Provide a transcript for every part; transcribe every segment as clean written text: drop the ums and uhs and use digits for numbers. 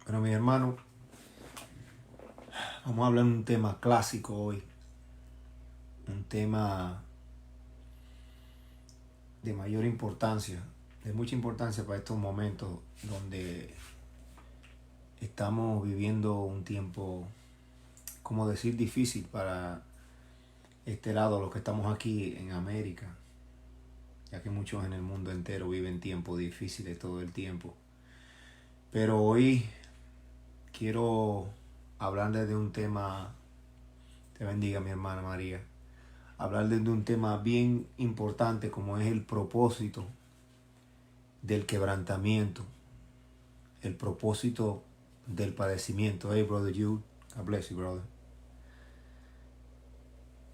Bueno, mi hermano, vamos a hablar de un tema clásico hoy. Un tema de mayor importancia, de mucha importancia para estos momentos donde estamos viviendo un tiempo, como decir, difícil para este lado, los que estamos aquí en América, ya que muchos en el mundo entero viven tiempos difíciles todo el tiempo. Pero hoy quiero hablarles de un tema, te bendiga mi hermana María, hablarles de un tema bien importante como es el propósito del quebrantamiento, el propósito del padecimiento. Hey, brother Jude, God bless you, brother.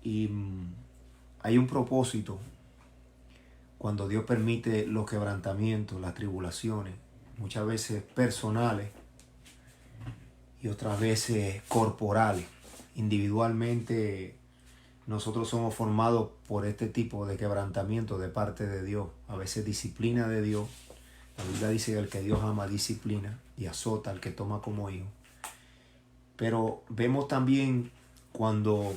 Y hay un propósito cuando Dios permite los quebrantamientos, las tribulaciones, muchas veces personales y otras veces corporales. Individualmente nosotros somos formados por este tipo de quebrantamiento de parte de Dios, a veces disciplina de Dios. La Biblia dice que el que Dios ama disciplina y azota al que toma como hijo. Pero vemos también cuando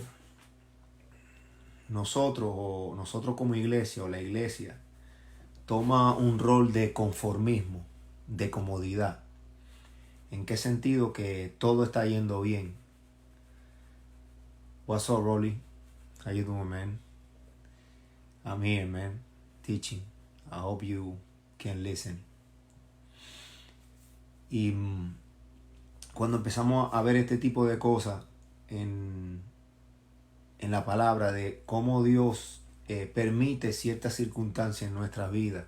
nosotros como iglesia o la iglesia toma un rol de conformismo, de comodidad. ¿En qué sentido? Que todo está yendo bien. What's up, Rolly? How you doing, man? I'm here, man. Teaching. I hope you can listen. Y cuando empezamos a ver este tipo de cosas en la palabra de cómo Dios permite ciertas circunstancias en nuestra vida,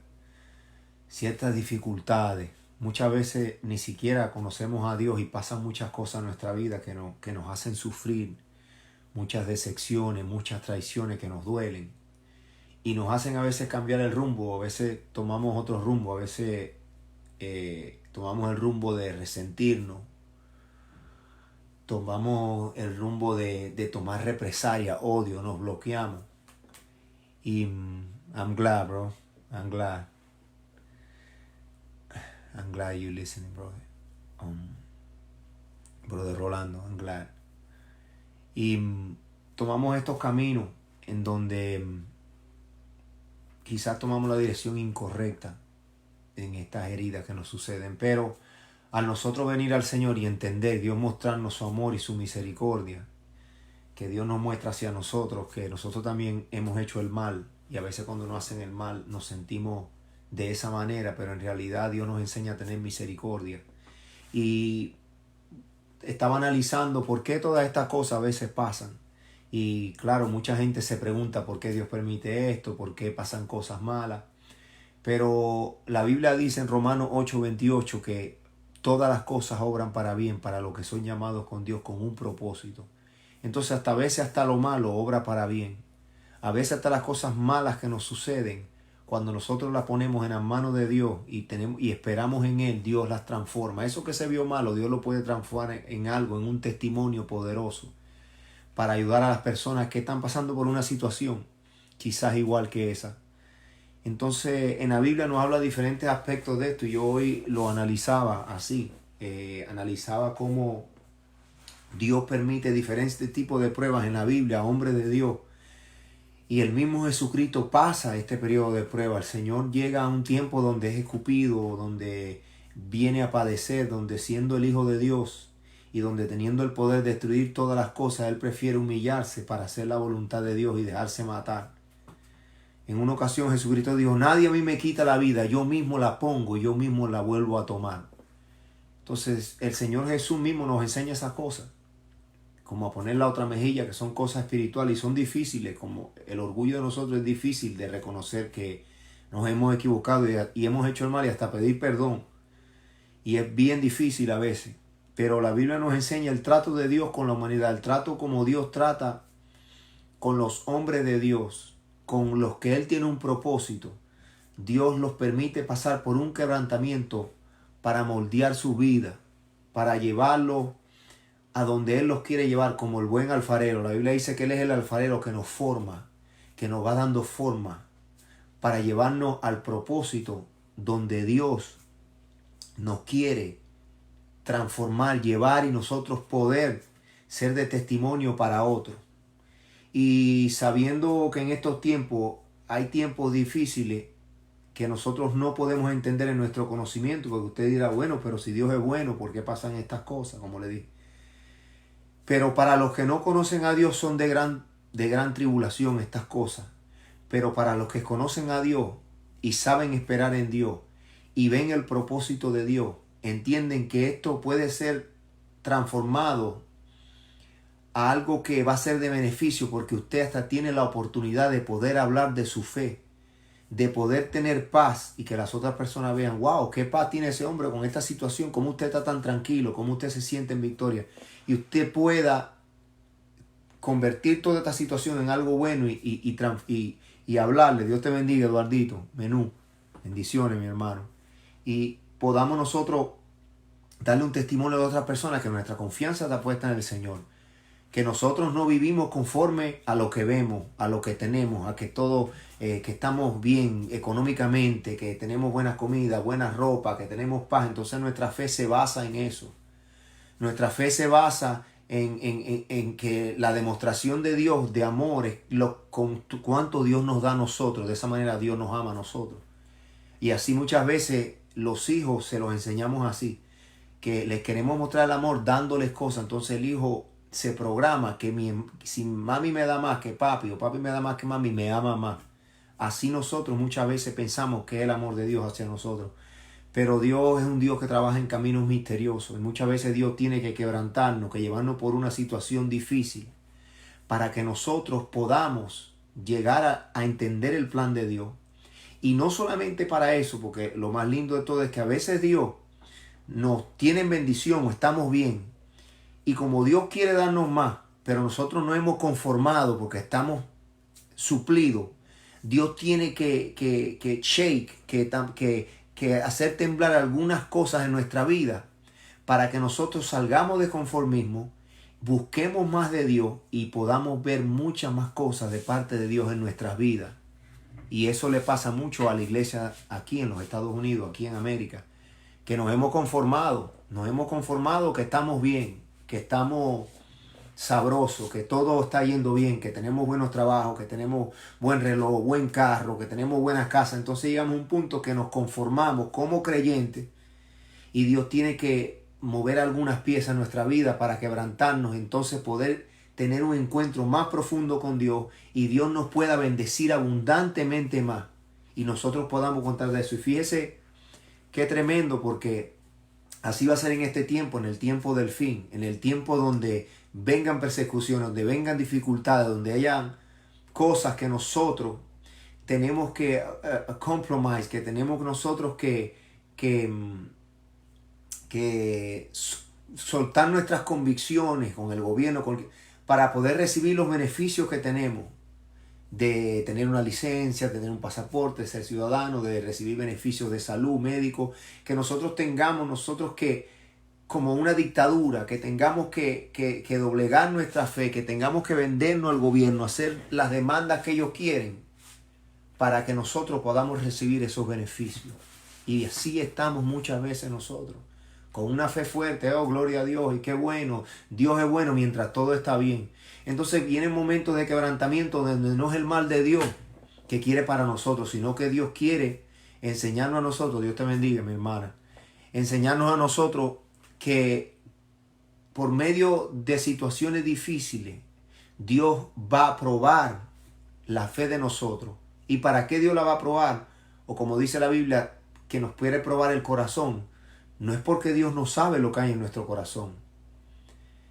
ciertas dificultades. Muchas veces ni siquiera conocemos a Dios y pasan muchas cosas en nuestra vida que nos hacen sufrir, muchas decepciones, muchas traiciones que nos duelen y nos hacen a veces cambiar el rumbo, a veces tomamos otro rumbo, a veces tomamos el rumbo de resentirnos, tomamos el rumbo de tomar represalia, odio, nos bloqueamos. Y I'm glad, bro. I'm glad you listening, brother. Brother Rolando, I'm glad. Y tomamos estos caminos en donde quizás tomamos la dirección incorrecta en estas heridas que nos suceden. Pero al nosotros venir al Señor y entender, Dios mostrarnos su amor y su misericordia, que Dios nos muestra hacia nosotros, que nosotros también hemos hecho el mal, y a veces cuando nos hacen el mal nos sentimos de esa manera, pero en realidad Dios nos enseña a tener misericordia. Y estaba analizando por qué todas estas cosas a veces pasan. Y claro, mucha gente se pregunta por qué Dios permite esto, por qué pasan cosas malas. Pero la Biblia dice en Romanos 8:28 que todas las cosas obran para bien para los que son llamados con Dios con un propósito. Entonces hasta a veces hasta lo malo obra para bien. A veces hasta las cosas malas que nos suceden, cuando nosotros las ponemos en las manos de Dios y esperamos en Él, Dios las transforma. Eso que se vio malo, Dios lo puede transformar en algo, en un testimonio poderoso para ayudar a las personas que están pasando por una situación quizás igual que esa. Entonces en la Biblia nos habla de diferentes aspectos de esto y yo hoy lo analizaba así. Analizaba cómo Dios permite diferentes tipos de pruebas en la Biblia a hombres de Dios. Y el mismo Jesucristo pasa este periodo de prueba. El Señor llega a un tiempo donde es escupido, donde viene a padecer, donde siendo el Hijo de Dios y donde teniendo el poder de destruir todas las cosas, Él prefiere humillarse para hacer la voluntad de Dios y dejarse matar. En una ocasión Jesucristo dijo, nadie a mí me quita la vida, yo mismo la pongo y yo mismo la vuelvo a tomar. Entonces el Señor Jesús mismo nos enseña esas cosas, como a poner la otra mejilla, que son cosas espirituales y son difíciles, como el orgullo de nosotros es difícil de reconocer que nos hemos equivocado y hemos hecho el mal y hasta pedir perdón. Y es bien difícil a veces. Pero la Biblia nos enseña el trato de Dios con la humanidad, el trato como Dios trata con los hombres de Dios, con los que Él tiene un propósito. Dios los permite pasar por un quebrantamiento para moldear su vida, para llevarlos a donde Él los quiere llevar como el buen alfarero. La Biblia dice que Él es el alfarero que nos forma, que nos va dando forma para llevarnos al propósito donde Dios nos quiere transformar, llevar y nosotros poder ser de testimonio para otros. Y sabiendo que en estos tiempos hay tiempos difíciles que nosotros no podemos entender en nuestro conocimiento, porque usted dirá, bueno, pero si Dios es bueno, ¿por qué pasan estas cosas? Como le dije. Pero para los que no conocen a Dios son de gran tribulación estas cosas. Pero para los que conocen a Dios y saben esperar en Dios y ven el propósito de Dios, entienden que esto puede ser transformado a algo que va a ser de beneficio, porque usted hasta tiene la oportunidad de poder hablar de su fe, de poder tener paz y que las otras personas vean, wow, qué paz tiene ese hombre con esta situación, cómo usted está tan tranquilo, cómo usted se siente en victoria. Y usted pueda convertir toda esta situación en algo bueno y hablarle. Dios te bendiga, Eduardito. Menú. Bendiciones, mi hermano. Y podamos nosotros darle un testimonio a otras personas que nuestra confianza está puesta en el Señor. Que nosotros no vivimos conforme a lo que vemos, a lo que tenemos, a que todo, que estamos bien económicamente, que tenemos buena comida, buena ropa, que tenemos paz. Entonces nuestra fe se basa en eso. Nuestra fe se basa en que la demostración de Dios, de amor, es cuánto Dios nos da a nosotros. De esa manera Dios nos ama a nosotros. Y así muchas veces los hijos se los enseñamos así, que les queremos mostrar el amor dándoles cosas. Entonces el hijo se programa que si mami me da más que papi o papi me da más que mami, me ama más. Así nosotros muchas veces pensamos que es el amor de Dios hacia nosotros. Pero Dios es un Dios que trabaja en caminos misteriosos. Y muchas veces Dios tiene que quebrantarnos, que llevarnos por una situación difícil para que nosotros podamos llegar a entender el plan de Dios. Y no solamente para eso, porque lo más lindo de todo es que a veces Dios nos tiene en bendición o estamos bien. Y como Dios quiere darnos más, pero nosotros no hemos conformado porque estamos suplidos, Dios tiene que hacer temblar algunas cosas en nuestra vida para que nosotros salgamos de conformismo, busquemos más de Dios y podamos ver muchas más cosas de parte de Dios en nuestras vidas. Y eso le pasa mucho a la iglesia aquí en los Estados Unidos, aquí en América, que nos hemos conformado que estamos bien, que estamos sabrosos, que todo está yendo bien, que tenemos buenos trabajos, que tenemos buen reloj, buen carro, que tenemos buenas casas. Entonces llegamos a un punto que nos conformamos como creyentes y Dios tiene que mover algunas piezas en nuestra vida para quebrantarnos, entonces poder tener un encuentro más profundo con Dios y Dios nos pueda bendecir abundantemente más y nosotros podamos contar de eso. Y fíjese qué tremendo, porque así va a ser en este tiempo, en el tiempo del fin, en el tiempo donde vengan persecuciones, donde vengan dificultades, donde hayan cosas que nosotros tenemos que compromise, que tenemos nosotros que soltar nuestras convicciones con el gobierno para poder recibir los beneficios que tenemos de tener una licencia, de tener un pasaporte, de ser ciudadano, de recibir beneficios de salud, médico, que nosotros tengamos que, como una dictadura, que tengamos que doblegar nuestra fe, que tengamos que vendernos al gobierno, hacer las demandas que ellos quieren, para que nosotros podamos recibir esos beneficios. Y así estamos muchas veces nosotros, con una fe fuerte, oh, gloria a Dios, y qué bueno, Dios es bueno mientras todo está bien. Entonces vienen momentos de quebrantamiento donde no es el mal de Dios que quiere para nosotros, sino que Dios quiere enseñarnos a nosotros, Dios te bendiga, mi hermana, enseñarnos a nosotros que por medio de situaciones difíciles, Dios va a probar la fe de nosotros. ¿Y para qué Dios la va a probar? O como dice la Biblia, que nos puede probar el corazón. No es porque Dios no sabe lo que hay en nuestro corazón,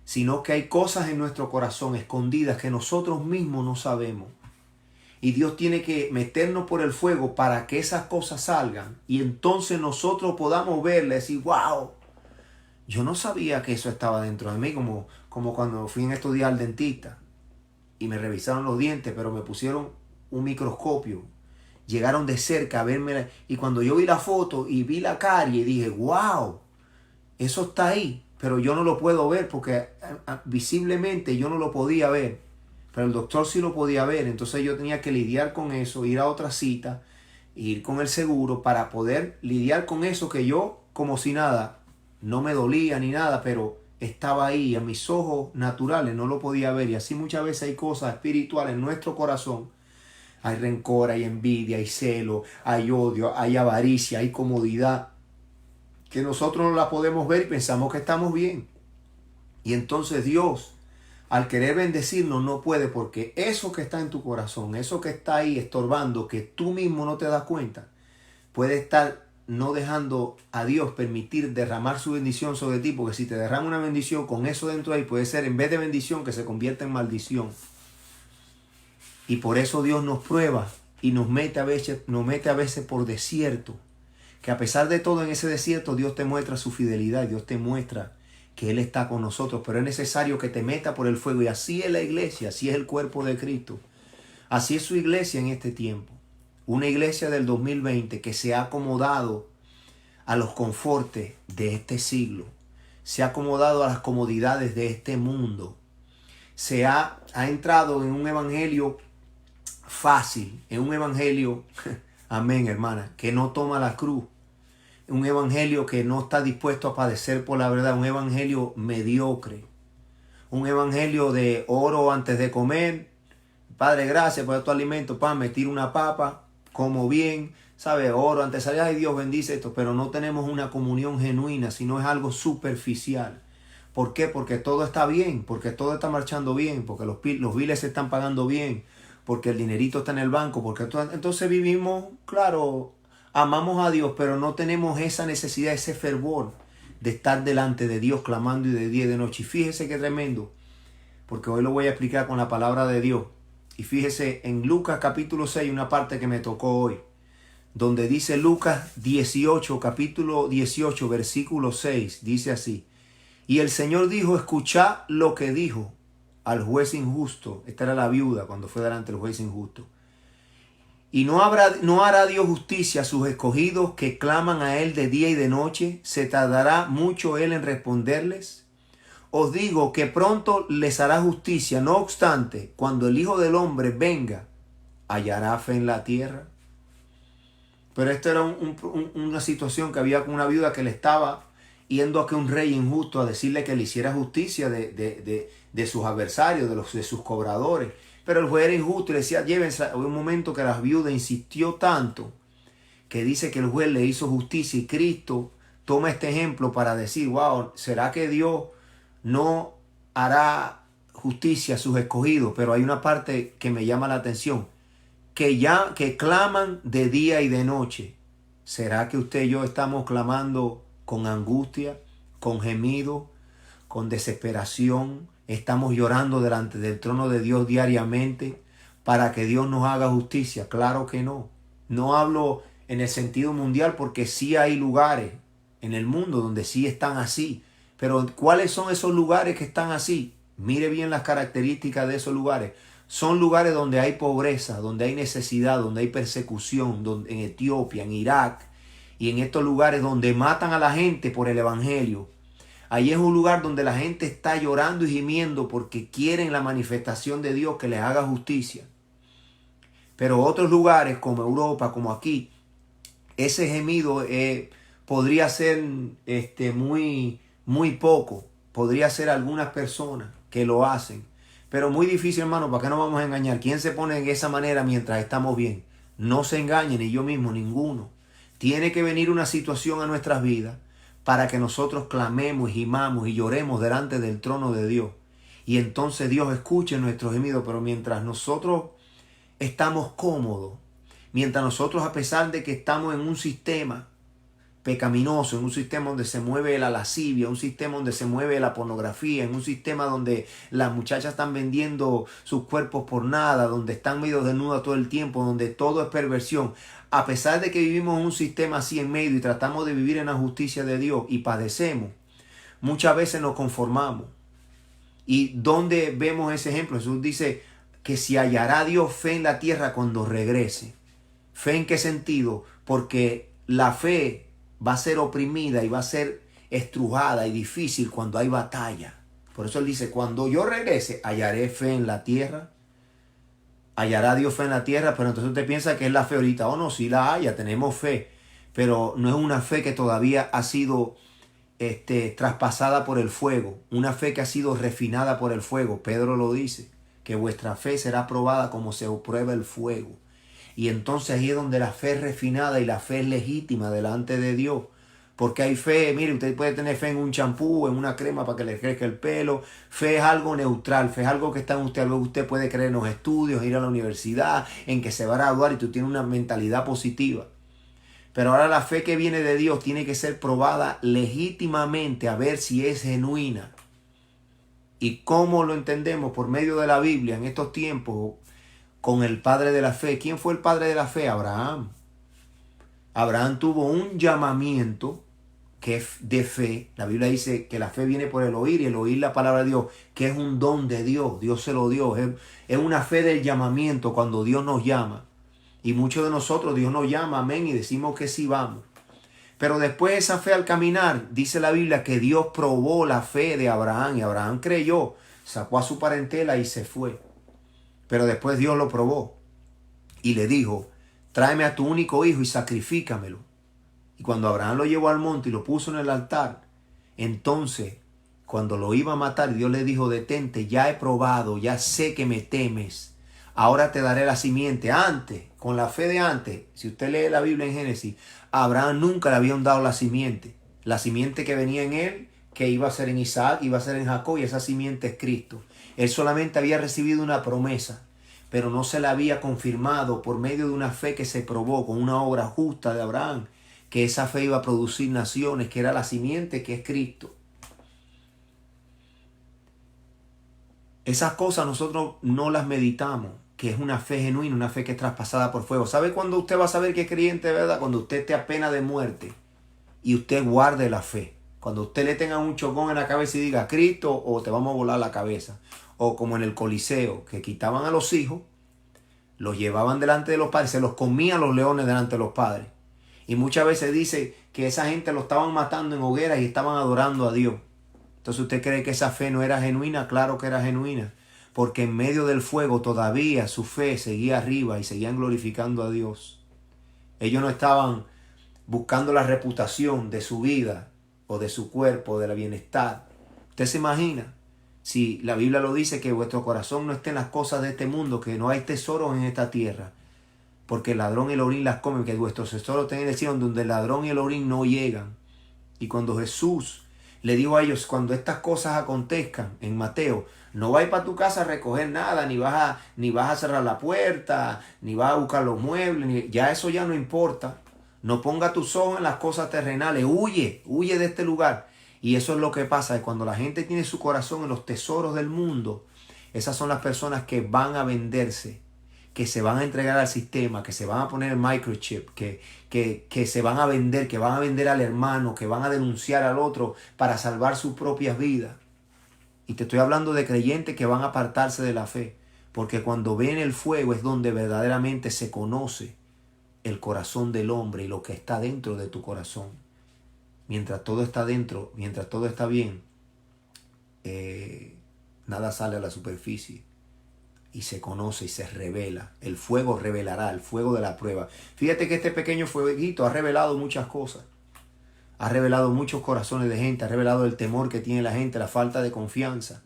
sino que hay cosas en nuestro corazón escondidas que nosotros mismos no sabemos. Y Dios tiene que meternos por el fuego para que esas cosas salgan. Y entonces nosotros podamos verle y decir, wow, yo no sabía que eso estaba dentro de mí, como cuando fui a estudiar al dentista y me revisaron los dientes, pero me pusieron un microscopio. Llegaron de cerca a verme y cuando yo vi la foto y vi la carie, dije, wow, eso está ahí, pero yo no lo puedo ver porque visiblemente yo no lo podía ver, pero el doctor sí lo podía ver. Entonces yo tenía que lidiar con eso, ir a otra cita, ir con el seguro para poder lidiar con eso que yo, como si nada, no me dolía ni nada, pero estaba ahí, a mis ojos naturales no lo podía ver. Y así muchas veces hay cosas espirituales en nuestro corazón. Hay rencor, hay envidia, hay celo, hay odio, hay avaricia, hay comodidad, que nosotros no la podemos ver y pensamos que estamos bien. Y entonces Dios, al querer bendecirnos, no puede, porque eso que está en tu corazón, eso que está ahí estorbando, que tú mismo no te das cuenta, puede estar no dejando a Dios permitir derramar su bendición sobre ti, porque si te derrama una bendición con eso dentro de ahí, puede ser en vez de bendición que se convierta en maldición. Y por eso Dios nos prueba y nos mete a veces por desierto, que a pesar de todo en ese desierto Dios te muestra su fidelidad, Dios te muestra que Él está con nosotros, pero es necesario que te meta por el fuego. Y así es la iglesia, así es el cuerpo de Cristo, así es su iglesia en este tiempo. Una iglesia del 2020 que se ha acomodado a los confortes de este siglo, se ha acomodado a las comodidades de este mundo, ha entrado en un evangelio fácil, en un evangelio, amén hermana, que no toma la cruz, un evangelio que no está dispuesto a padecer por la verdad, un evangelio mediocre, un evangelio de oro antes de comer, Padre gracias por tu alimento, me tiro una papa, como bien, ¿sabe? Oro antes de salir, ay Dios bendice esto, pero no tenemos una comunión genuina, sino es algo superficial. ¿Por qué? Porque todo está bien, porque todo está marchando bien, porque los biles se están pagando bien, porque el dinerito está en el banco, entonces vivimos, claro, amamos a Dios, pero no tenemos esa necesidad, ese fervor de estar delante de Dios clamando y de día y de noche. Y fíjese qué tremendo, porque hoy lo voy a explicar con la palabra de Dios. Y fíjese en Lucas capítulo 6, una parte que me tocó hoy, donde dice Lucas 18, capítulo 18, versículo 6, dice así: y el Señor dijo, escuchad lo que dijo al juez injusto. Esta era la viuda cuando fue delante del juez injusto. Y no hará Dios justicia a sus escogidos que claman a Él de día y de noche. ¿Se tardará mucho Él en responderles? Os digo que pronto les hará justicia. No obstante, cuando el Hijo del Hombre venga, ¿hallará fe en la tierra? Pero esto era una situación que había con una viuda que le estaba yendo a que un rey injusto a decirle que le hiciera justicia de sus adversarios, de sus cobradores. Pero el juez era injusto y le decía, llévense. Hubo un momento que la viuda insistió tanto que dice que el juez le hizo justicia, y Cristo toma este ejemplo para decir, wow, ¿será que Dios no hará justicia a sus escogidos? Pero hay una parte que me llama la atención, que claman de día y de noche. ¿Será que usted y yo estamos clamando con angustia, con gemido, con desesperación? ¿Estamos llorando delante del trono de Dios diariamente para que Dios nos haga justicia? Claro que no. No hablo en el sentido mundial, porque sí hay lugares en el mundo donde sí están así. Pero ¿cuáles son esos lugares que están así? Mire bien las características de esos lugares. Son lugares donde hay pobreza, donde hay necesidad, donde hay persecución, en Etiopía, en Irak, y en estos lugares donde matan a la gente por el evangelio. Ahí es un lugar donde la gente está llorando y gimiendo porque quieren la manifestación de Dios que les haga justicia. Pero otros lugares como Europa, como aquí, ese gemido podría ser muy poco. Podría ser algunas personas que lo hacen. Pero muy difícil, hermano, ¿para qué nos vamos a engañar? ¿Quién se pone en esa manera mientras estamos bien? No se engañen, ni yo mismo, ninguno. Tiene que venir una situación a nuestras vidas para que nosotros clamemos, gimamos y lloremos delante del trono de Dios. Y entonces Dios escuche nuestros gemidos. Pero mientras nosotros estamos cómodos, mientras nosotros, a pesar de que estamos en un sistema pecaminoso, en un sistema donde se mueve la lascivia, un sistema donde se mueve la pornografía, en un sistema donde las muchachas están vendiendo sus cuerpos por nada, donde están medio desnudas todo el tiempo, donde todo es perversión. A pesar de que vivimos en un sistema así en medio y tratamos de vivir en la justicia de Dios y padecemos, muchas veces nos conformamos. ¿Y dónde vemos ese ejemplo? Jesús dice que si hallará Dios fe en la tierra cuando regrese. ¿Fe en qué sentido? Porque la fe va a ser oprimida y va a ser estrujada y difícil cuando hay batalla. Por eso él dice, cuando yo regrese, hallaré fe en la tierra. Hallará Dios fe en la tierra. Pero entonces usted piensa que es la fe ahorita. Oh no, sí la haya, tenemos fe. Pero no es una fe que todavía ha sido traspasada por el fuego, una fe que ha sido refinada por el fuego. Pedro lo dice, que vuestra fe será probada como se prueba el fuego. Y entonces ahí es donde la fe es refinada y la fe es legítima delante de Dios. Porque hay fe, mire, usted puede tener fe en un champú, en una crema para que le crezca el pelo. Fe es algo neutral, fe es algo que está en usted. Algo que usted puede creer en los estudios, ir a la universidad, en que se va a graduar y tú tienes una mentalidad positiva. Pero ahora la fe que viene de Dios tiene que ser probada legítimamente a ver si es genuina. ¿Y cómo lo entendemos? Por medio de la Biblia en estos tiempos con el padre de la fe. ¿Quién fue el padre de la fe? Abraham. Abraham tuvo un llamamiento que es de fe. La Biblia dice que la fe viene por el oír y el oír la palabra de Dios, que es un don de Dios. Dios se lo dio. Es una fe del llamamiento cuando Dios nos llama. Y muchos de nosotros Dios nos llama, amén, y decimos que sí vamos. Pero después de esa fe al caminar, dice la Biblia que Dios probó la fe de Abraham y Abraham creyó, sacó a su parentela y se fue. Pero después Dios lo probó y le dijo, tráeme a tu único hijo y sacrifícamelo. Y cuando Abraham lo llevó al monte y lo puso en el altar, entonces cuando lo iba a matar, Dios le dijo, detente, ya he probado, ya sé que me temes. Ahora te daré la simiente. Antes, con la fe de antes, si usted lee la Biblia en Génesis, a Abraham nunca le habían dado la simiente. La simiente que venía en él, que iba a ser en Isaac, iba a ser en Jacob, y esa simiente es Cristo. Él solamente había recibido una promesa, pero no se la había confirmado por medio de una fe que se probó con una obra justa de Abraham, que esa fe iba a producir naciones, que era la simiente que es Cristo. Esas cosas nosotros no las meditamos, que es una fe genuina, una fe que es traspasada por fuego. ¿Sabe cuándo usted va a saber que es creyente de verdad? Cuando usted esté a pena de muerte y usted guarde la fe. Cuando usted le tenga un chocón en la cabeza y diga, Cristo, o te vamos a volar la cabeza. O como en el Coliseo, que quitaban a los hijos, los llevaban delante de los padres, se los comían los leones delante de los padres. Y muchas veces dice que esa gente lo estaban matando en hogueras y estaban adorando a Dios. Entonces usted cree que esa fe no era genuina. Claro que era genuina, porque en medio del fuego todavía su fe seguía arriba y seguían glorificando a Dios. Ellos no estaban buscando la reputación de su vida o de su cuerpo, de la bienestar. Usted se imagina, si la Biblia lo dice, que vuestro corazón no esté en las cosas de este mundo, que no hay tesoros en esta tierra, porque el ladrón y el orín las comen, que vuestros tesoros estén en el cielo, donde el ladrón y el orín no llegan. Y cuando Jesús le dijo a ellos, cuando estas cosas acontezcan, en Mateo, no vais para tu casa a recoger nada, ni vas a cerrar la puerta, ni vas a buscar los muebles, ya eso ya no importa. No ponga tus ojos en las cosas terrenales, huye de este lugar. Y eso es lo que pasa, que cuando la gente tiene su corazón en los tesoros del mundo, esas son las personas que van a venderse, que se van a entregar al sistema, que se van a poner el microchip, que se van a vender, que van a vender al hermano, que van a denunciar al otro para salvar sus propias vidas. Y te estoy hablando de creyentes que van a apartarse de la fe, porque cuando ven el fuego es donde verdaderamente se conoce el corazón del hombre y lo que está dentro de tu corazón. Mientras todo está dentro, mientras todo está bien, nada sale a la superficie. Y se conoce y se revela. El fuego revelará, el fuego de la prueba. Fíjate que este pequeño fueguito ha revelado muchas cosas. Ha revelado muchos corazones de gente. Ha revelado el temor que tiene la gente, la falta de confianza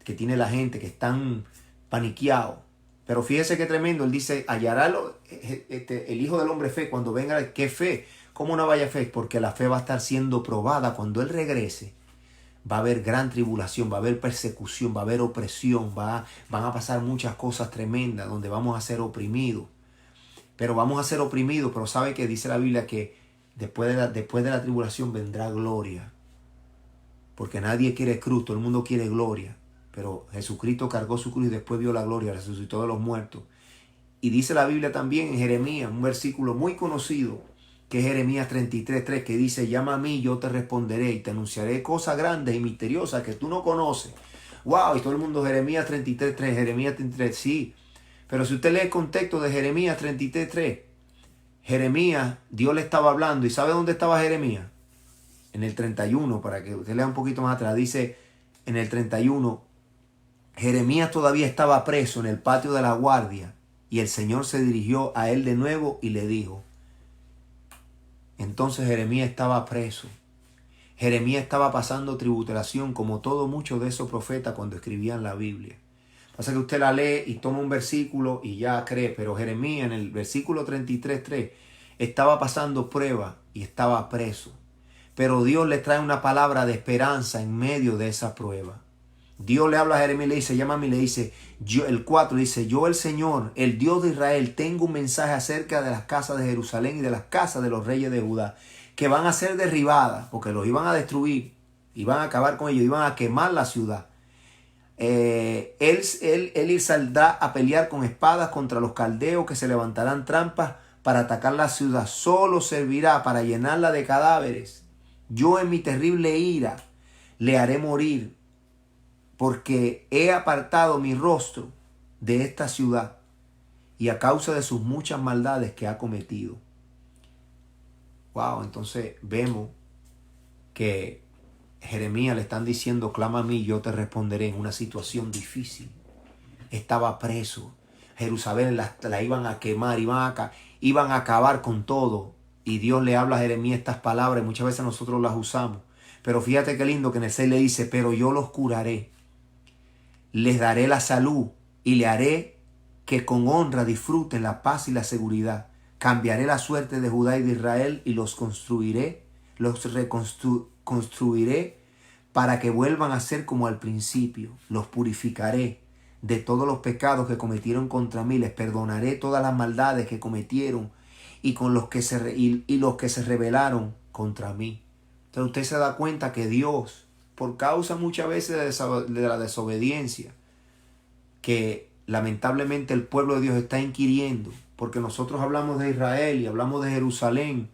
que tiene la gente, que están paniqueados. Pero fíjese qué tremendo. Él dice, hallará el Hijo del Hombre fe cuando venga. ¿Qué fe? ¿Cómo no vaya fe? Porque la fe va a estar siendo probada cuando Él regrese. Va a haber gran tribulación, va a haber persecución, va a haber opresión, van a pasar muchas cosas tremendas donde vamos a ser oprimidos. Pero vamos a ser oprimidos, pero sabe que dice la Biblia que después de la tribulación vendrá gloria. Porque nadie quiere cruz, todo el mundo quiere gloria. Pero Jesucristo cargó su cruz y después vio la gloria, resucitó de los muertos. Y dice la Biblia también en Jeremías, un versículo muy conocido, que es Jeremías 33:3, que dice, llama a mí y yo te responderé y te anunciaré cosas grandes y misteriosas que tú no conoces. Wow, y todo el mundo, Jeremías 33:3, Jeremías 33, sí. Pero si usted lee el contexto de Jeremías 33:3, Jeremías, Dios le estaba hablando, ¿y sabe dónde estaba Jeremías? En el 31, para que usted lea un poquito más atrás, dice en el 31, Jeremías todavía estaba preso en el patio de la guardia y el Señor se dirigió a él de nuevo y le dijo, entonces Jeremías estaba preso. Jeremías estaba pasando tribulación como todos muchos de esos profetas cuando escribían la Biblia. Pasa que usted la lee y toma un versículo y ya cree, pero Jeremías en el versículo 33:3 estaba pasando prueba y estaba preso. Pero Dios le trae una palabra de esperanza en medio de esa prueba. Dios le habla a Jeremías y le dice, llámame y le dice, el 4 dice, yo el Señor, el Dios de Israel, tengo un mensaje acerca de las casas de Jerusalén y de las casas de los reyes de Judá, que van a ser derribadas, porque los iban a destruir, iban a acabar con ellos, iban a quemar la ciudad. Él saldrá a pelear con espadas contra los caldeos que se levantarán trampas para atacar la ciudad. Solo servirá para llenarla de cadáveres. Yo en mi terrible ira le haré morir, porque he apartado mi rostro de esta ciudad y a causa de sus muchas maldades que ha cometido. Wow, entonces vemos que Jeremías le están diciendo, clama a mí, yo te responderé en una situación difícil. Estaba preso. Jerusalén la iban a quemar, iban a acabar con todo. Y Dios le habla a Jeremías estas palabras y muchas veces nosotros las usamos. Pero fíjate qué lindo que en el 6 le dice, pero yo los curaré. Les daré la salud y le haré que con honra disfruten la paz y la seguridad. Cambiaré la suerte de Judá y de Israel y los reconstruiré para que vuelvan a ser como al principio. Los purificaré de todos los pecados que cometieron contra mí. Les perdonaré todas las maldades que cometieron y los que se rebelaron contra mí. Entonces usted se da cuenta que Dios, por causa muchas veces de la desobediencia que lamentablemente el pueblo de Dios está inquiriendo, porque nosotros hablamos de Israel y hablamos de Jerusalén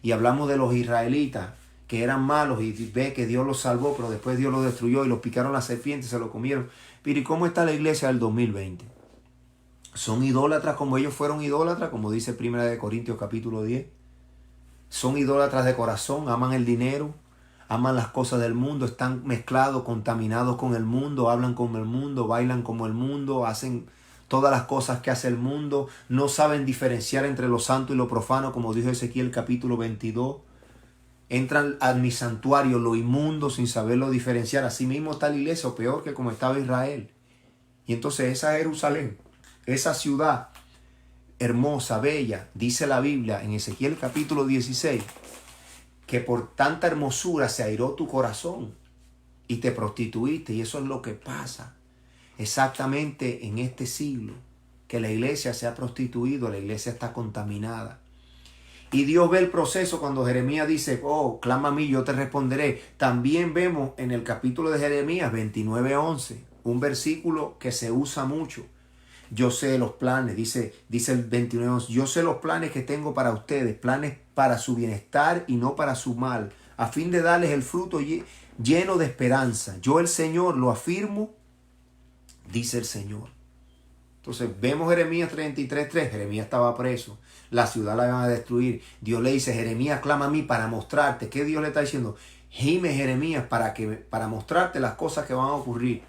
y hablamos de los israelitas que eran malos y ve que Dios los salvó, pero después Dios los destruyó y los picaron las serpientes, se lo comieron. Pero ¿y cómo está la iglesia del 2020? ¿Son idólatras como ellos fueron idólatras? Como dice 1 Corintios capítulo 10. ¿Son idólatras de corazón? ¿Aman el dinero? ¿Aman las cosas del mundo? ¿Están mezclados, contaminados con el mundo? ¿Hablan como el mundo? ¿Bailan como el mundo? ¿Hacen todas las cosas que hace el mundo? ¿No saben diferenciar entre lo santo y lo profano? Como dijo Ezequiel capítulo 22. Entran a mi santuario lo inmundo sin saberlo diferenciar. Así mismo está la iglesia, o peor que como estaba Israel. Y entonces esa Jerusalén, esa ciudad hermosa, bella, dice la Biblia en Ezequiel capítulo 16, que por tanta hermosura se airó tu corazón y te prostituiste. Y eso es lo que pasa exactamente en este siglo, que la iglesia se ha prostituido, la iglesia está contaminada. Y Dios ve el proceso cuando Jeremías dice, oh, clama a mí, yo te responderé. También vemos en el capítulo de Jeremías 29:11, un versículo que se usa mucho. Yo sé los planes, dice el 29:11, yo sé los planes que tengo para ustedes, planes para su bienestar y no para su mal, a fin de darles el fruto lleno de esperanza. Yo el Señor lo afirmo, dice el Señor. Entonces vemos Jeremías 33:3, Jeremías estaba preso, la ciudad la iban a destruir. Dios le dice, Jeremías, clama a mí para mostrarte. ¿Qué Dios le está diciendo? Gime, Jeremías, para mostrarte las cosas que van a ocurrir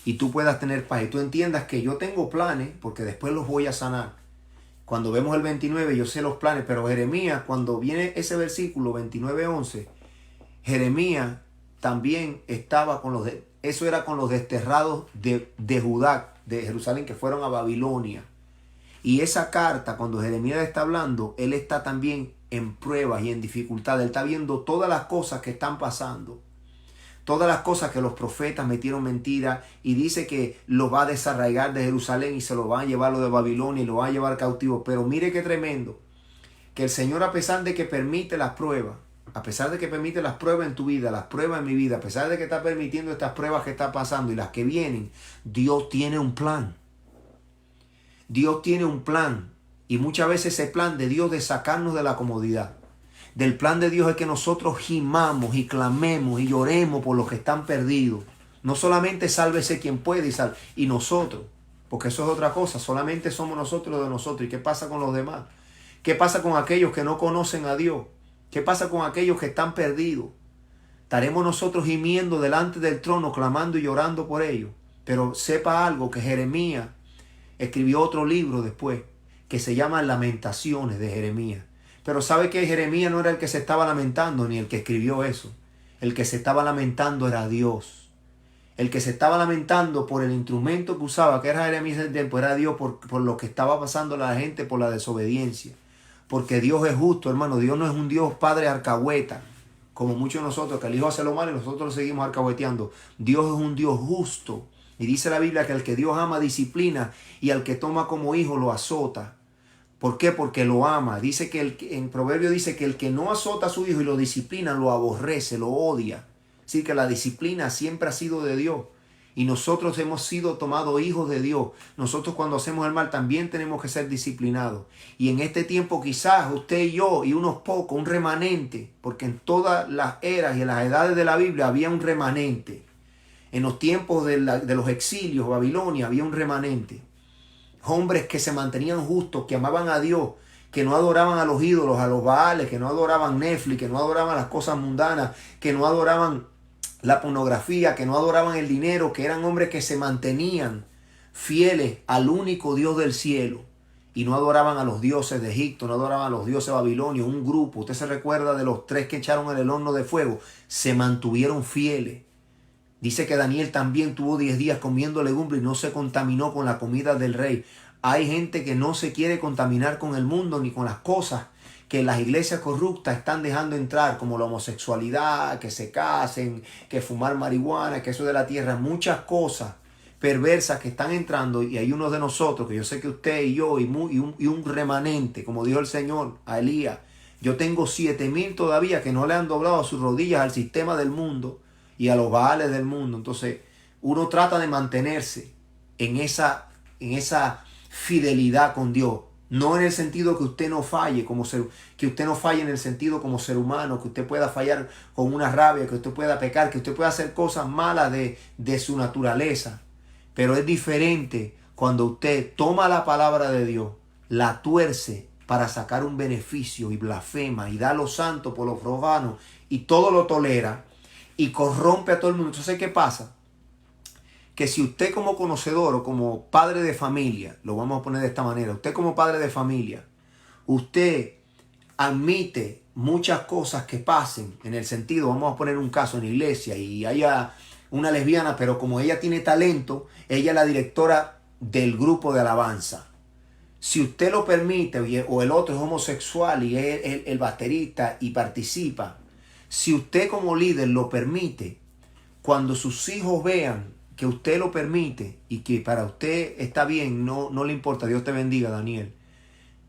y tú puedas tener paz y tú entiendas que yo tengo planes porque después los voy a sanar. Cuando vemos el 29, yo sé los planes, pero Jeremías, cuando viene ese versículo 29:11, Jeremías también estaba eso era con los desterrados de Judá, de Jerusalén, que fueron a Babilonia. Y esa carta, cuando Jeremías está hablando, él está también en pruebas y en dificultad. Él está viendo todas las cosas que están pasando. Todas las cosas que los profetas metieron mentira y dice que los va a desarraigar de Jerusalén y se lo van a llevar lo de Babilonia y lo va a llevar cautivo. Pero mire qué tremendo, que el Señor, a pesar de que permite las pruebas, a pesar de que permite las pruebas en tu vida, las pruebas en mi vida, a pesar de que está permitiendo estas pruebas que están pasando y las que vienen, Dios tiene un plan. Dios tiene un plan. Y muchas veces ese plan de Dios de sacarnos de la comodidad. Del plan de Dios es que nosotros gimamos y clamemos y lloremos por los que están perdidos. No solamente sálvese quien puede y nosotros, porque eso es otra cosa. Solamente somos nosotros de nosotros. ¿Y qué pasa con los demás? ¿Qué pasa con aquellos que no conocen a Dios? ¿Qué pasa con aquellos que están perdidos? Estaremos nosotros gimiendo delante del trono, clamando y llorando por ellos. Pero sepa algo, que Jeremías escribió otro libro después, que se llama Lamentaciones de Jeremías. Pero sabe que Jeremías no era el que se estaba lamentando, ni el que escribió eso. El que se estaba lamentando era Dios. El que se estaba lamentando por el instrumento que usaba, que era Jeremías del tiempo, era Dios por lo que estaba pasando a la gente por la desobediencia. Porque Dios es justo, hermano. Dios no es un Dios padre alcahueta, como muchos de nosotros, que el hijo hace lo malo y nosotros lo seguimos alcahueteando. Dios es un Dios justo. Y dice la Biblia que el que Dios ama disciplina y al que toma como hijo lo azota. ¿Por qué? Porque lo ama. Dice que en Proverbio dice que el que no azota a su hijo y lo disciplina, lo aborrece, lo odia. Así que la disciplina siempre ha sido de Dios. Y nosotros hemos sido tomados hijos de Dios. Nosotros cuando hacemos el mal también tenemos que ser disciplinados. Y en este tiempo quizás usted y yo y unos pocos, un remanente, porque en todas las eras y en las edades de la Biblia había un remanente. En los tiempos de los exilios, Babilonia, había un remanente. Hombres que se mantenían justos, que amaban a Dios, que no adoraban a los ídolos, a los baales, que no adoraban Netflix, que no adoraban las cosas mundanas, que no adoraban la pornografía, que no adoraban el dinero, que eran hombres que se mantenían fieles al único Dios del cielo y no adoraban a los dioses de Egipto, no adoraban a los dioses babilonios. Un grupo, usted se recuerda de los 3 que echaron en el horno de fuego, se mantuvieron fieles. Dice que Daniel también tuvo 10 días comiendo legumbre y no se contaminó con la comida del rey. Hay gente que no se quiere contaminar con el mundo ni con las cosas que las iglesias corruptas están dejando entrar, como la homosexualidad, que se casen, que fumar marihuana, que eso de la tierra, muchas cosas perversas que están entrando. Y hay uno de nosotros, que yo sé que usted y yo, y un remanente, como dijo el Señor a Elías, yo tengo 7,000 todavía que no le han doblado sus rodillas al sistema del mundo y a los baales del mundo. Entonces uno trata de mantenerse en esa fidelidad con Dios. No en el sentido que usted no falle que usted no falle en el sentido como ser humano, que usted pueda fallar con una rabia, que usted pueda pecar, que usted pueda hacer cosas malas de su naturaleza. Pero es diferente cuando usted toma la palabra de Dios, la tuerce para sacar un beneficio y blasfema y da lo santo por lo profano y todo lo tolera y corrompe a todo el mundo. Entonces, ¿qué pasa? Que si usted como conocedor o como padre de familia, lo vamos a poner de esta manera, usted como padre de familia, usted admite muchas cosas que pasen en el sentido, vamos a poner un caso en la iglesia y haya una lesbiana, pero como ella tiene talento, ella es la directora del grupo de alabanza. Si usted lo permite o el otro es homosexual y es el baterista y participa, si usted como líder lo permite, cuando sus hijos vean que usted lo permite y que para usted está bien, no le importa, Dios te bendiga, Daniel,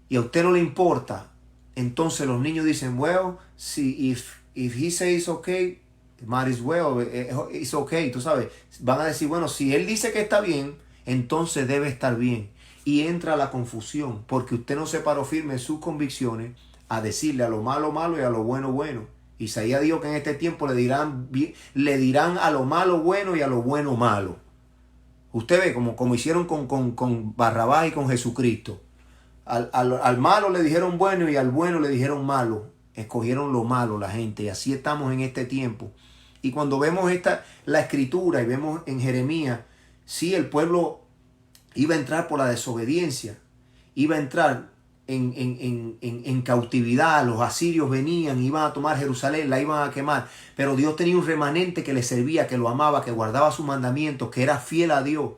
y a usted no le importa, entonces los niños dicen, well, if he says okay, might as well, it's okay, tú sabes, van a decir, bueno, si él dice que está bien, entonces debe estar bien, y entra la confusión, porque usted no se paró firme en sus convicciones a decirle a lo malo malo y a lo bueno bueno. Isaías dijo que en este tiempo le dirán a lo malo bueno y a lo bueno malo. Usted ve como hicieron con Barrabás y con Jesucristo. Al malo le dijeron bueno y al bueno le dijeron malo. Escogieron lo malo la gente y así estamos en este tiempo. Y cuando vemos la escritura y vemos en Jeremías, sí, el pueblo iba a entrar por la desobediencia, iba a entrar en cautividad, los asirios venían, iban a tomar Jerusalén, la iban a quemar, pero Dios tenía un remanente que le servía, que lo amaba, que guardaba sus mandamientos, que era fiel a Dios,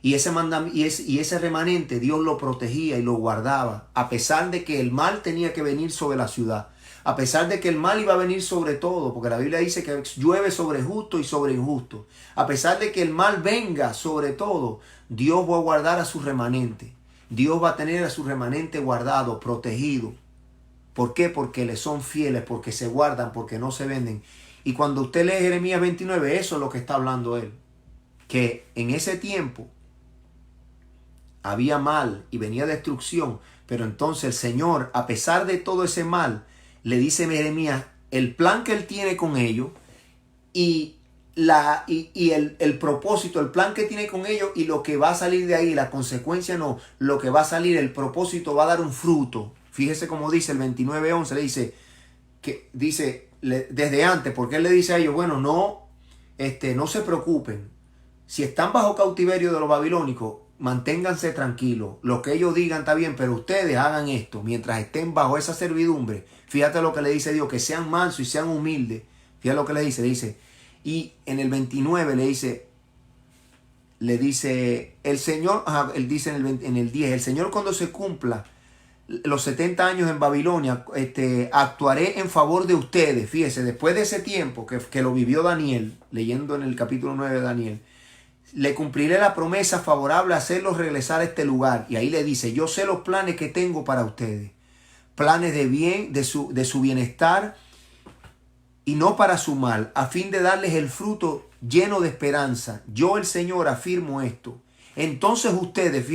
y ese remanente Dios lo protegía y lo guardaba, a pesar de que el mal tenía que venir sobre la ciudad, a pesar de que el mal iba a venir sobre todo, porque la Biblia dice que llueve sobre justo y sobre injusto, a pesar de que el mal venga sobre todo, Dios va a guardar a su remanente. Dios va a tener a su remanente guardado, protegido. ¿Por qué? Porque le son fieles, porque se guardan, porque no se venden. Y cuando usted lee Jeremías 29, eso es lo que está hablando él. Que en ese tiempo había mal y venía destrucción, pero entonces el Señor, a pesar de todo ese mal, le dice a Jeremías el plan que él tiene con ellos y el propósito, el plan que tiene con ellos y lo que va a salir de ahí, la consecuencia no, lo que va a salir, el propósito va a dar un fruto. Fíjese cómo dice el 29:11, le dice, desde antes, porque él le dice a ellos, bueno, no se preocupen, si están bajo cautiverio de los babilónicos, manténganse tranquilos, lo que ellos digan está bien, pero ustedes hagan esto, mientras estén bajo esa servidumbre, fíjate lo que le dice Dios, que sean mansos y sean humildes, Fíjate lo que le dice, y en el 29 le dice, el Señor, él dice en el 10, el Señor cuando se cumpla los 70 años en Babilonia, actuaré en favor de ustedes. Fíjese, después de ese tiempo que lo vivió Daniel, leyendo en el capítulo 9 de Daniel, le cumpliré la promesa favorable a hacerlos regresar a este lugar. Y ahí le dice, yo sé los planes que tengo para ustedes. Planes de bien, de su bienestar y no para su mal, a fin de darles el fruto lleno de esperanza. Yo el Señor afirmo esto. Entonces ustedes,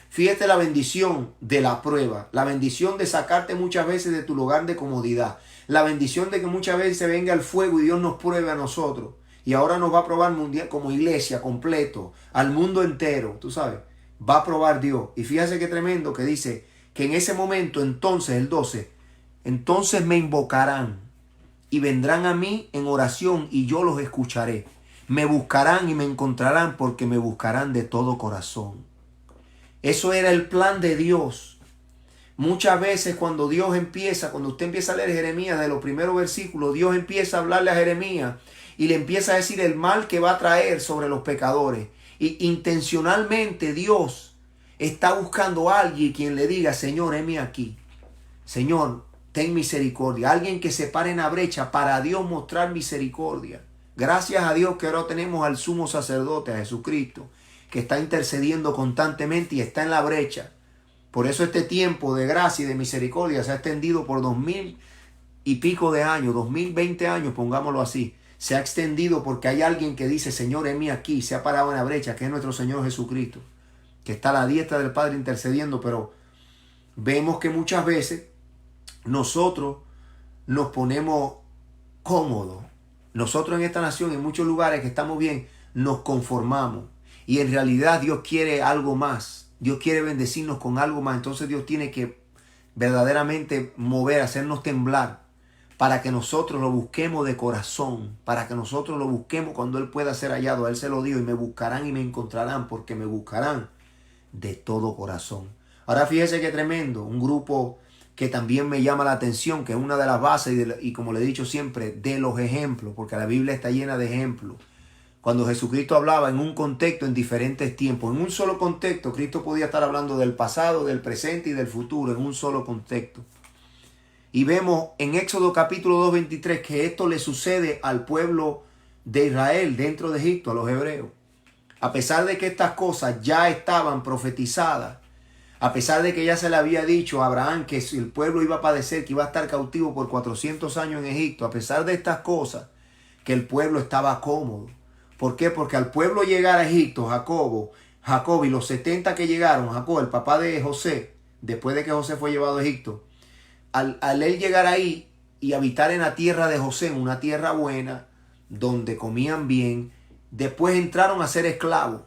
fíjate la bendición de la prueba, la bendición de sacarte muchas veces de tu lugar de comodidad, la bendición de que muchas veces se venga el fuego y Dios nos pruebe a nosotros. Y ahora nos va a probar mundial, como iglesia completo, al mundo entero, tú sabes, va a probar Dios. Y fíjate qué tremendo que dice que en ese momento, entonces, el 12, entonces me invocarán y vendrán a mí en oración y yo los escucharé. Me buscarán y me encontrarán porque me buscarán de todo corazón. Eso era el plan de Dios. Muchas veces cuando usted empieza a leer Jeremías de los primeros versículos, Dios empieza a hablarle a Jeremías y le empieza a decir el mal que va a traer sobre los pecadores. Y intencionalmente Dios está buscando a alguien quien le diga, Señor, heme aquí. Señor, ten misericordia. Alguien que se pare en la brecha para Dios mostrar misericordia. Gracias a Dios que ahora tenemos al sumo sacerdote, a Jesucristo, que está intercediendo constantemente y está en la brecha. Por eso este tiempo de gracia y de misericordia se ha extendido por 2000 y pico de años, 2020 años, pongámoslo así. Se ha extendido porque hay alguien que dice, Señor, heme aquí, se ha parado en la brecha, que es nuestro Señor Jesucristo, que está a la diestra del Padre intercediendo, pero vemos que muchas veces nosotros nos ponemos cómodos. Nosotros en esta nación, en muchos lugares que estamos bien, nos conformamos. Y en realidad Dios quiere algo más. Dios quiere bendecirnos con algo más. Entonces Dios tiene que verdaderamente mover, hacernos temblar, para que nosotros lo busquemos de corazón, para que nosotros lo busquemos cuando Él pueda ser hallado. A Él se lo dijo, y me buscarán y me encontrarán, porque me buscarán de todo corazón. Ahora fíjese qué tremendo, un grupo que también me llama la atención, que es una de las bases y como le he dicho siempre, de los ejemplos, porque la Biblia está llena de ejemplos. Cuando Jesucristo hablaba en un contexto, en diferentes tiempos, en un solo contexto, Cristo podía estar hablando del pasado, del presente y del futuro, en un solo contexto. Y vemos en Éxodo capítulo 2:23 que esto le sucede al pueblo de Israel dentro de Egipto, a los hebreos. A pesar de que estas cosas ya estaban profetizadas, a pesar de que ya se le había dicho a Abraham que el pueblo iba a padecer, que iba a estar cautivo por 400 años en Egipto, a pesar de estas cosas, que el pueblo estaba cómodo. ¿Por qué? Porque al pueblo llegar a Egipto, Jacob y los 70 que llegaron, Jacob, el papá de José, después de que José fue llevado a Egipto, al él llegar ahí y habitar en la tierra de José, en una tierra buena, donde comían bien, después entraron a ser esclavos.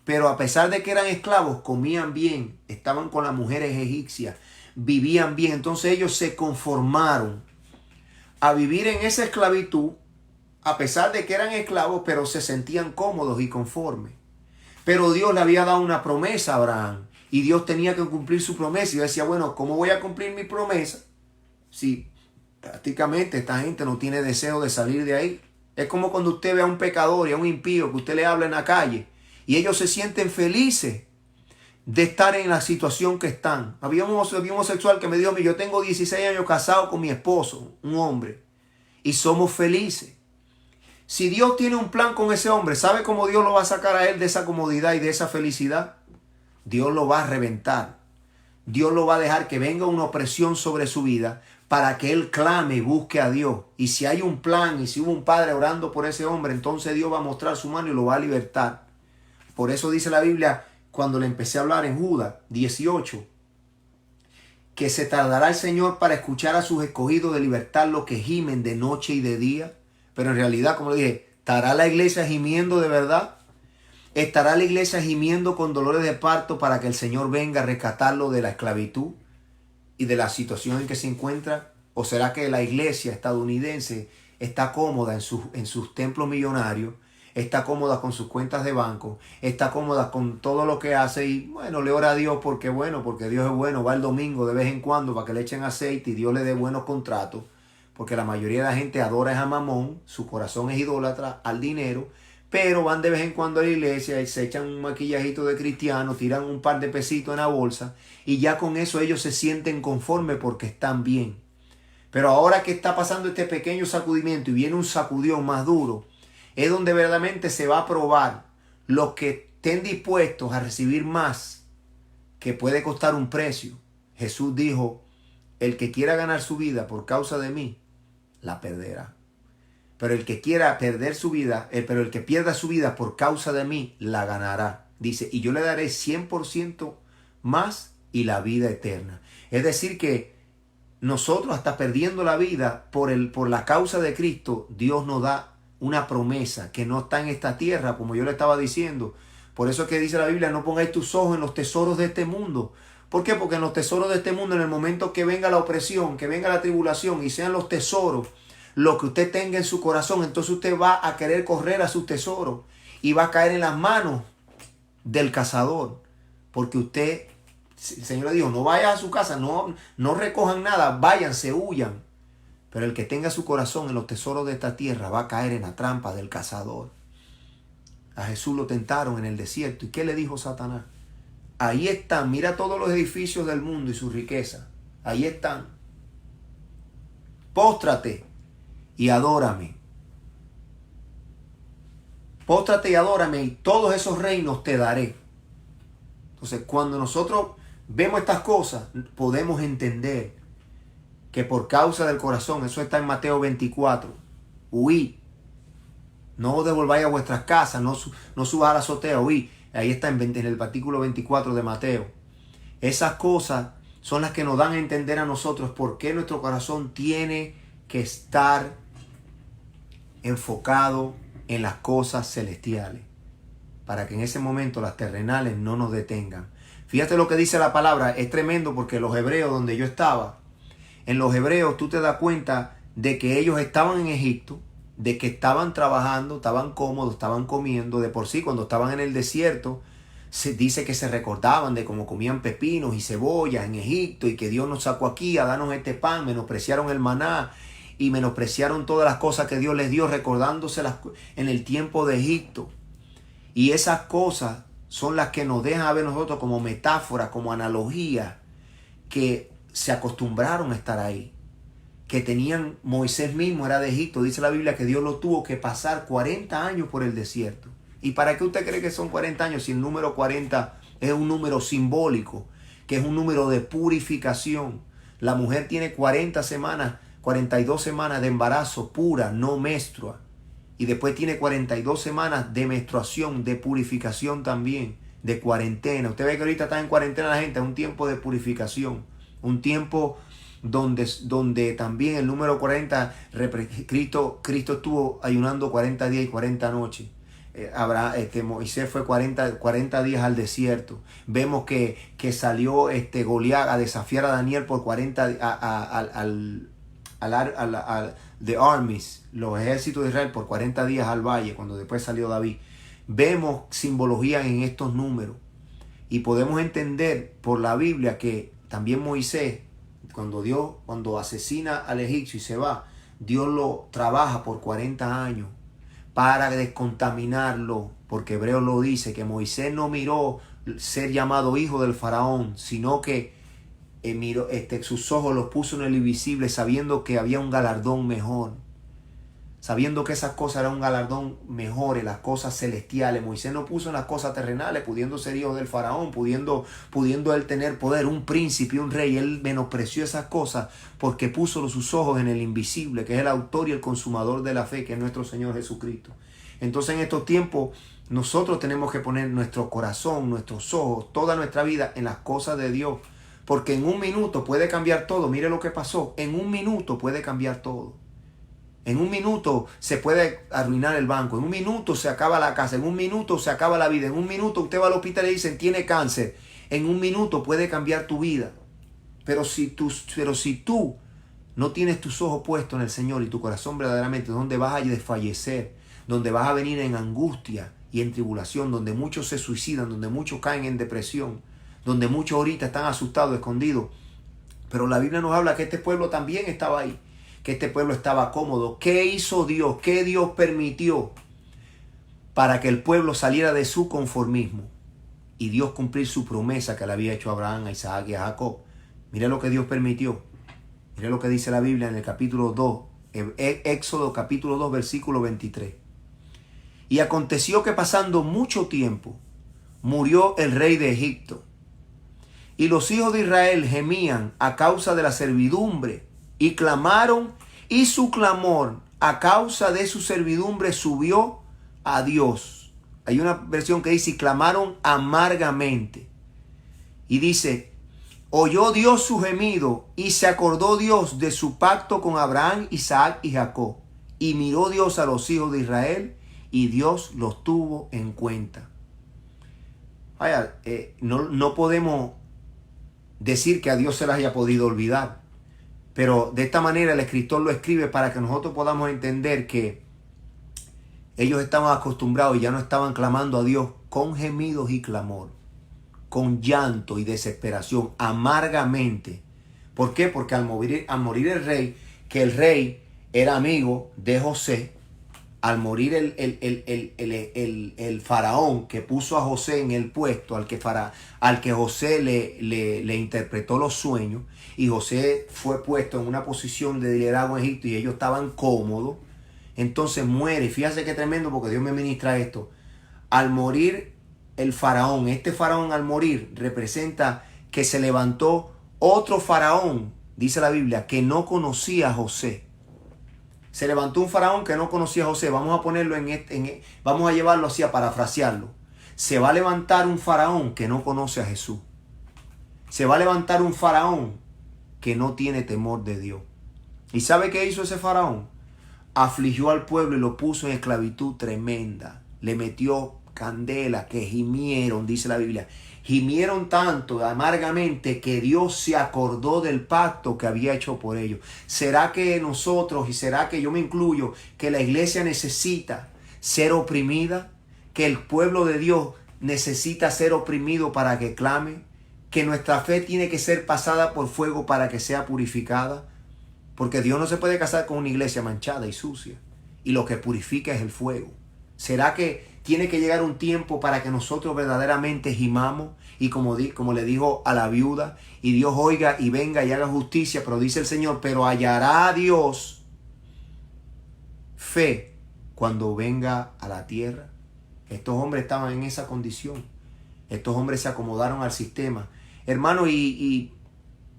Pero a pesar de que eran esclavos, comían bien, estaban con las mujeres egipcias, vivían bien. Entonces ellos se conformaron a vivir en esa esclavitud, a pesar de que eran esclavos, pero se sentían cómodos y conformes. Pero Dios le había dado una promesa a Abraham y Dios tenía que cumplir su promesa. Y yo decía, bueno, ¿cómo voy a cumplir mi promesa si prácticamente esta gente no tiene deseo de salir de ahí? Es como cuando usted ve a un pecador y a un impío que usted le habla en la calle y ellos se sienten felices de estar en la situación que están. Había un homosexual que me dijo, yo tengo 16 años casado con mi esposo, un hombre, y somos felices. Si Dios tiene un plan con ese hombre, ¿sabe cómo Dios lo va a sacar a él de esa comodidad y de esa felicidad? Dios lo va a reventar. Dios lo va a dejar que venga una opresión sobre su vida para que él clame y busque a Dios. Y si hay un plan y si hubo un padre orando por ese hombre, entonces Dios va a mostrar su mano y lo va a libertar. Por eso dice la Biblia, cuando le empecé a hablar en Judas 18, que se tardará el Señor para escuchar a sus escogidos de libertar los que gimen de noche y de día. Pero en realidad, como le dije, ¿estará la iglesia gimiendo de verdad? ¿Estará la iglesia gimiendo con dolores de parto para que el Señor venga a rescatarlo de la esclavitud y de la situación en que se encuentra? ¿O será que la iglesia estadounidense está cómoda en sus templos millonarios, está cómoda con sus cuentas de banco, está cómoda con todo lo que hace y bueno, le ora a Dios porque Dios es bueno, va el domingo de vez en cuando para que le echen aceite y Dios le dé buenos contratos? porque la mayoría de la gente adora a Mamón, su corazón es idólatra al dinero, pero van de vez en cuando a la iglesia y se echan un maquillajito de cristiano, tiran un par de pesitos en la bolsa y ya con eso ellos se sienten conformes porque están bien. Pero ahora que está pasando este pequeño sacudimiento y viene un sacudión más duro, es donde verdaderamente se va a probar los que estén dispuestos a recibir más, que puede costar un precio. Jesús dijo, el que quiera ganar su vida por causa de mí, la perderá. Pero el que quiera perder su vida, pero el que pierda su vida por causa de mí, la ganará. Dice, y yo le daré 100% más y la vida eterna. Es decir que nosotros hasta perdiendo la vida por la causa de Cristo, Dios nos da una promesa que no está en esta tierra, como yo le estaba diciendo. Por eso es que dice la Biblia, no pongáis tus ojos en los tesoros de este mundo. ¿Por qué? Porque en los tesoros de este mundo, en el momento que venga la opresión, que venga la tribulación y sean los tesoros, lo que usted tenga en su corazón, entonces usted va a querer correr a sus tesoros y va a caer en las manos del cazador. Porque usted, el Señor le dijo, no vayas a su casa, no recojan nada, váyanse, huyan. Pero el que tenga su corazón en los tesoros de esta tierra va a caer en la trampa del cazador. A Jesús lo tentaron en el desierto. ¿Y qué le dijo Satanás? Ahí están, mira todos los edificios del mundo y su riqueza. Ahí están. Póstrate y adórame. Póstrate y adórame y todos esos reinos te daré. Entonces, cuando nosotros vemos estas cosas, podemos entender que por causa del corazón, eso está en Mateo 24, huid. No devolváis a vuestras casas, no subáis a la azotea, huid. Ahí está en el artículo 24 de Mateo. Esas cosas son las que nos dan a entender a nosotros por qué nuestro corazón tiene que estar enfocado en las cosas celestiales, para que en ese momento las terrenales no nos detengan. Fíjate lo que dice la palabra, es tremendo porque los hebreos donde yo estaba, en los hebreos tú te das cuenta de que ellos estaban en Egipto, de que estaban trabajando, estaban cómodos, estaban comiendo. De por sí, cuando estaban en el desierto, se dice que se recordaban de cómo comían pepinos y cebollas en Egipto y que Dios nos sacó aquí a darnos este pan. Menospreciaron el maná y menospreciaron todas las cosas que Dios les dio, recordándoselas en el tiempo de Egipto. Y esas cosas son las que nos dejan a ver nosotros como metáfora, como analogía, que se acostumbraron a estar ahí. Que tenían, Moisés mismo era de Egipto, dice la Biblia que Dios lo tuvo que pasar 40 años por el desierto. ¿Y para qué usted cree que son 40 años si el número 40 es un número simbólico, que es un número de purificación? La mujer tiene 40 semanas, 42 semanas de embarazo pura, no menstrua. Y después tiene 42 semanas de menstruación, de purificación también, de cuarentena. Usted ve que ahorita está en cuarentena la gente, es un tiempo de purificación, un tiempo donde también el número 40, Cristo estuvo ayunando 40 días y 40 noches. Moisés fue 40 días al desierto. Vemos que salió Goliat a desafiar a Daniel por 40 the armies, los ejércitos de Israel por 40 días al valle, cuando después salió David. Vemos simbología en estos números y podemos entender por la Biblia que también Moisés, cuando asesina al egipcio y se va, Dios lo trabaja por 40 años para descontaminarlo, porque Hebreo lo dice, que Moisés no miró ser llamado hijo del faraón, sino que sus ojos los puso en el invisible, sabiendo que había un galardón mejor, sabiendo que esas cosas eran un galardón mejor, en las cosas celestiales. Moisés no puso en las cosas terrenales, pudiendo ser hijo del faraón, pudiendo él tener poder, un príncipe, un rey. Él menospreció esas cosas porque puso sus ojos en el invisible, que es el autor y el consumador de la fe, que es nuestro Señor Jesucristo. Entonces en estos tiempos nosotros tenemos que poner nuestro corazón, nuestros ojos, toda nuestra vida en las cosas de Dios, porque en un minuto puede cambiar todo. Mire lo que pasó, en un minuto puede cambiar todo. En un minuto se puede arruinar el banco, en un minuto se acaba la casa, en un minuto se acaba la vida, en un minuto usted va al hospital y le dicen tiene cáncer, en un minuto puede cambiar tu vida. Pero si tú no tienes tus ojos puestos en el Señor y tu corazón verdaderamente, donde vas a desfallecer, donde vas a venir en angustia y en tribulación, donde muchos se suicidan, donde muchos caen en depresión, donde muchos ahorita están asustados, escondidos. Pero la Biblia nos habla que este pueblo también estaba ahí. que este pueblo estaba cómodo. ¿Qué hizo Dios? ¿Qué Dios permitió para que el pueblo saliera de su conformismo y Dios cumplir su promesa que le había hecho a Abraham, a Isaac y a Jacob? Mire lo que Dios permitió. Mire lo que dice la Biblia en el capítulo 2, Éxodo capítulo 2, versículo 23. Y aconteció que pasando mucho tiempo, murió el rey de Egipto. Y los hijos de Israel gemían a causa de la servidumbre y clamaron, y su clamor a causa de su servidumbre subió a Dios. Hay una versión que dice, y clamaron amargamente. Y dice, oyó Dios su gemido, y se acordó Dios de su pacto con Abraham, Isaac y Jacob. Y miró Dios a los hijos de Israel, y Dios los tuvo en cuenta. Vaya, no podemos decir que a Dios se las haya podido olvidar, pero de esta manera el escritor lo escribe para que nosotros podamos entender que ellos estaban acostumbrados y ya no estaban clamando a Dios con gemidos y clamor, con llanto y desesperación, amargamente. ¿Por qué? Porque al morir el rey, que el rey era amigo de José, al morir el faraón que puso a José en el puesto, al que José le interpretó los sueños, y José fue puesto en una posición de liderazgo en Egipto y ellos estaban cómodos, entonces muere. Y fíjate qué tremendo, porque Dios me ministra esto. Al morir el faraón, este faraón al morir representa que se levantó otro faraón, dice la Biblia, que no conocía a José. Se levantó un faraón que no conocía a José. Vamos a ponerlo vamos a llevarlo así, a parafrasearlo. Se va a levantar un faraón que no conoce a Jesús. Se va a levantar un faraón que no tiene temor de Dios. ¿Y sabe qué hizo ese faraón? Afligió al pueblo y lo puso en esclavitud tremenda. Le metió candela, que gimieron, dice la Biblia. Gimieron tanto amargamente que Dios se acordó del pacto que había hecho por ellos. ¿Será que nosotros, y será que yo me incluyo, que la iglesia necesita ser oprimida? ¿Que el pueblo de Dios necesita ser oprimido para que clame? ¿Que nuestra fe tiene que ser pasada por fuego para que sea purificada? Porque Dios no se puede casar con una iglesia manchada y sucia. Y lo que purifica es el fuego. ¿Será que tiene que llegar un tiempo para que nosotros verdaderamente gimamos? Y como le dijo a la viuda, y Dios oiga y venga y haga justicia, pero dice el Señor, pero hallará a Dios fe cuando venga a la tierra. Estos hombres estaban en esa condición. Estos hombres se acomodaron al sistema. Hermano, y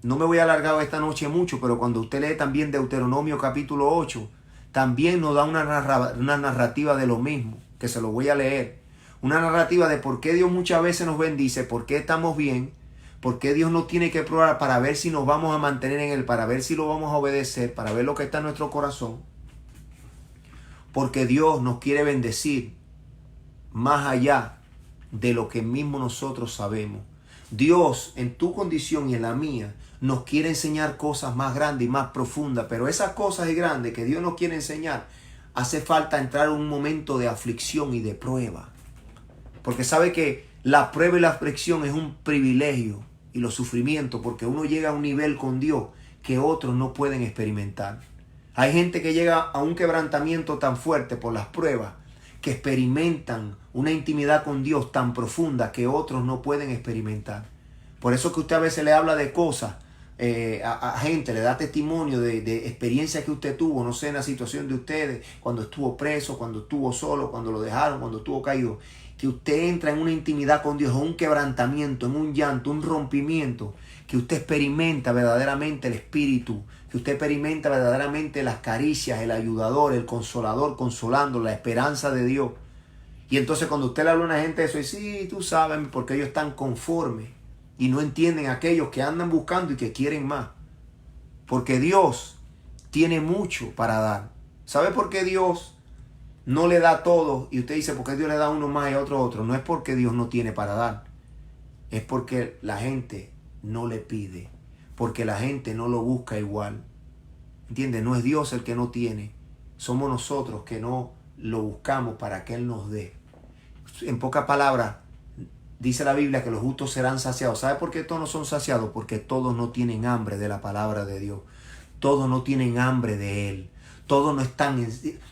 no me voy a alargar esta noche mucho, pero cuando usted lee también Deuteronomio capítulo 8, también nos da una narrativa de lo mismo, que se lo voy a leer. Una narrativa de por qué Dios muchas veces nos bendice, por qué estamos bien, por qué Dios nos tiene que probar para ver si nos vamos a mantener en Él, para ver si lo vamos a obedecer, para ver lo que está en nuestro corazón. Porque Dios nos quiere bendecir más allá de lo que mismo nosotros sabemos. Dios, en tu condición y en la mía, nos quiere enseñar cosas más grandes y más profundas, pero esas cosas grandes que Dios nos quiere enseñar, hace falta entrar en un momento de aflicción y de prueba. Porque sabe que la prueba y la aflicción es un privilegio, y los sufrimientos, porque uno llega a un nivel con Dios que otros no pueden experimentar. Hay gente que llega a un quebrantamiento tan fuerte por las pruebas, que experimentan una intimidad con Dios tan profunda que otros no pueden experimentar. Por eso que usted a veces le habla de cosas a gente, le da testimonio de experiencias que usted tuvo, no sé, en la situación de ustedes, cuando estuvo preso, cuando estuvo solo, cuando lo dejaron, cuando estuvo caído, que usted entra en una intimidad con Dios, en un quebrantamiento, en un llanto, un rompimiento, que usted experimenta verdaderamente el Espíritu, que usted experimenta verdaderamente las caricias, el ayudador, el consolador, consolando, la esperanza de Dios. Y entonces cuando usted le habla a una gente de eso, y sí, tú sabes, porque ellos están conformes y no entienden a aquellos que andan buscando y que quieren más. Porque Dios tiene mucho para dar. ¿Sabe por qué Dios no le da todo? Y usted dice, ¿por qué Dios le da a uno más y a otro? No es porque Dios no tiene para dar. Es porque la gente no le pide. Porque la gente no lo busca igual. ¿Entiende? No es Dios el que no tiene. Somos nosotros que no lo buscamos para que Él nos dé. En pocas palabras, dice la Biblia que los justos serán saciados. ¿Sabe por qué todos no son saciados? Porque todos no tienen hambre de la palabra de Dios. Todos no tienen hambre de Él. Todos no están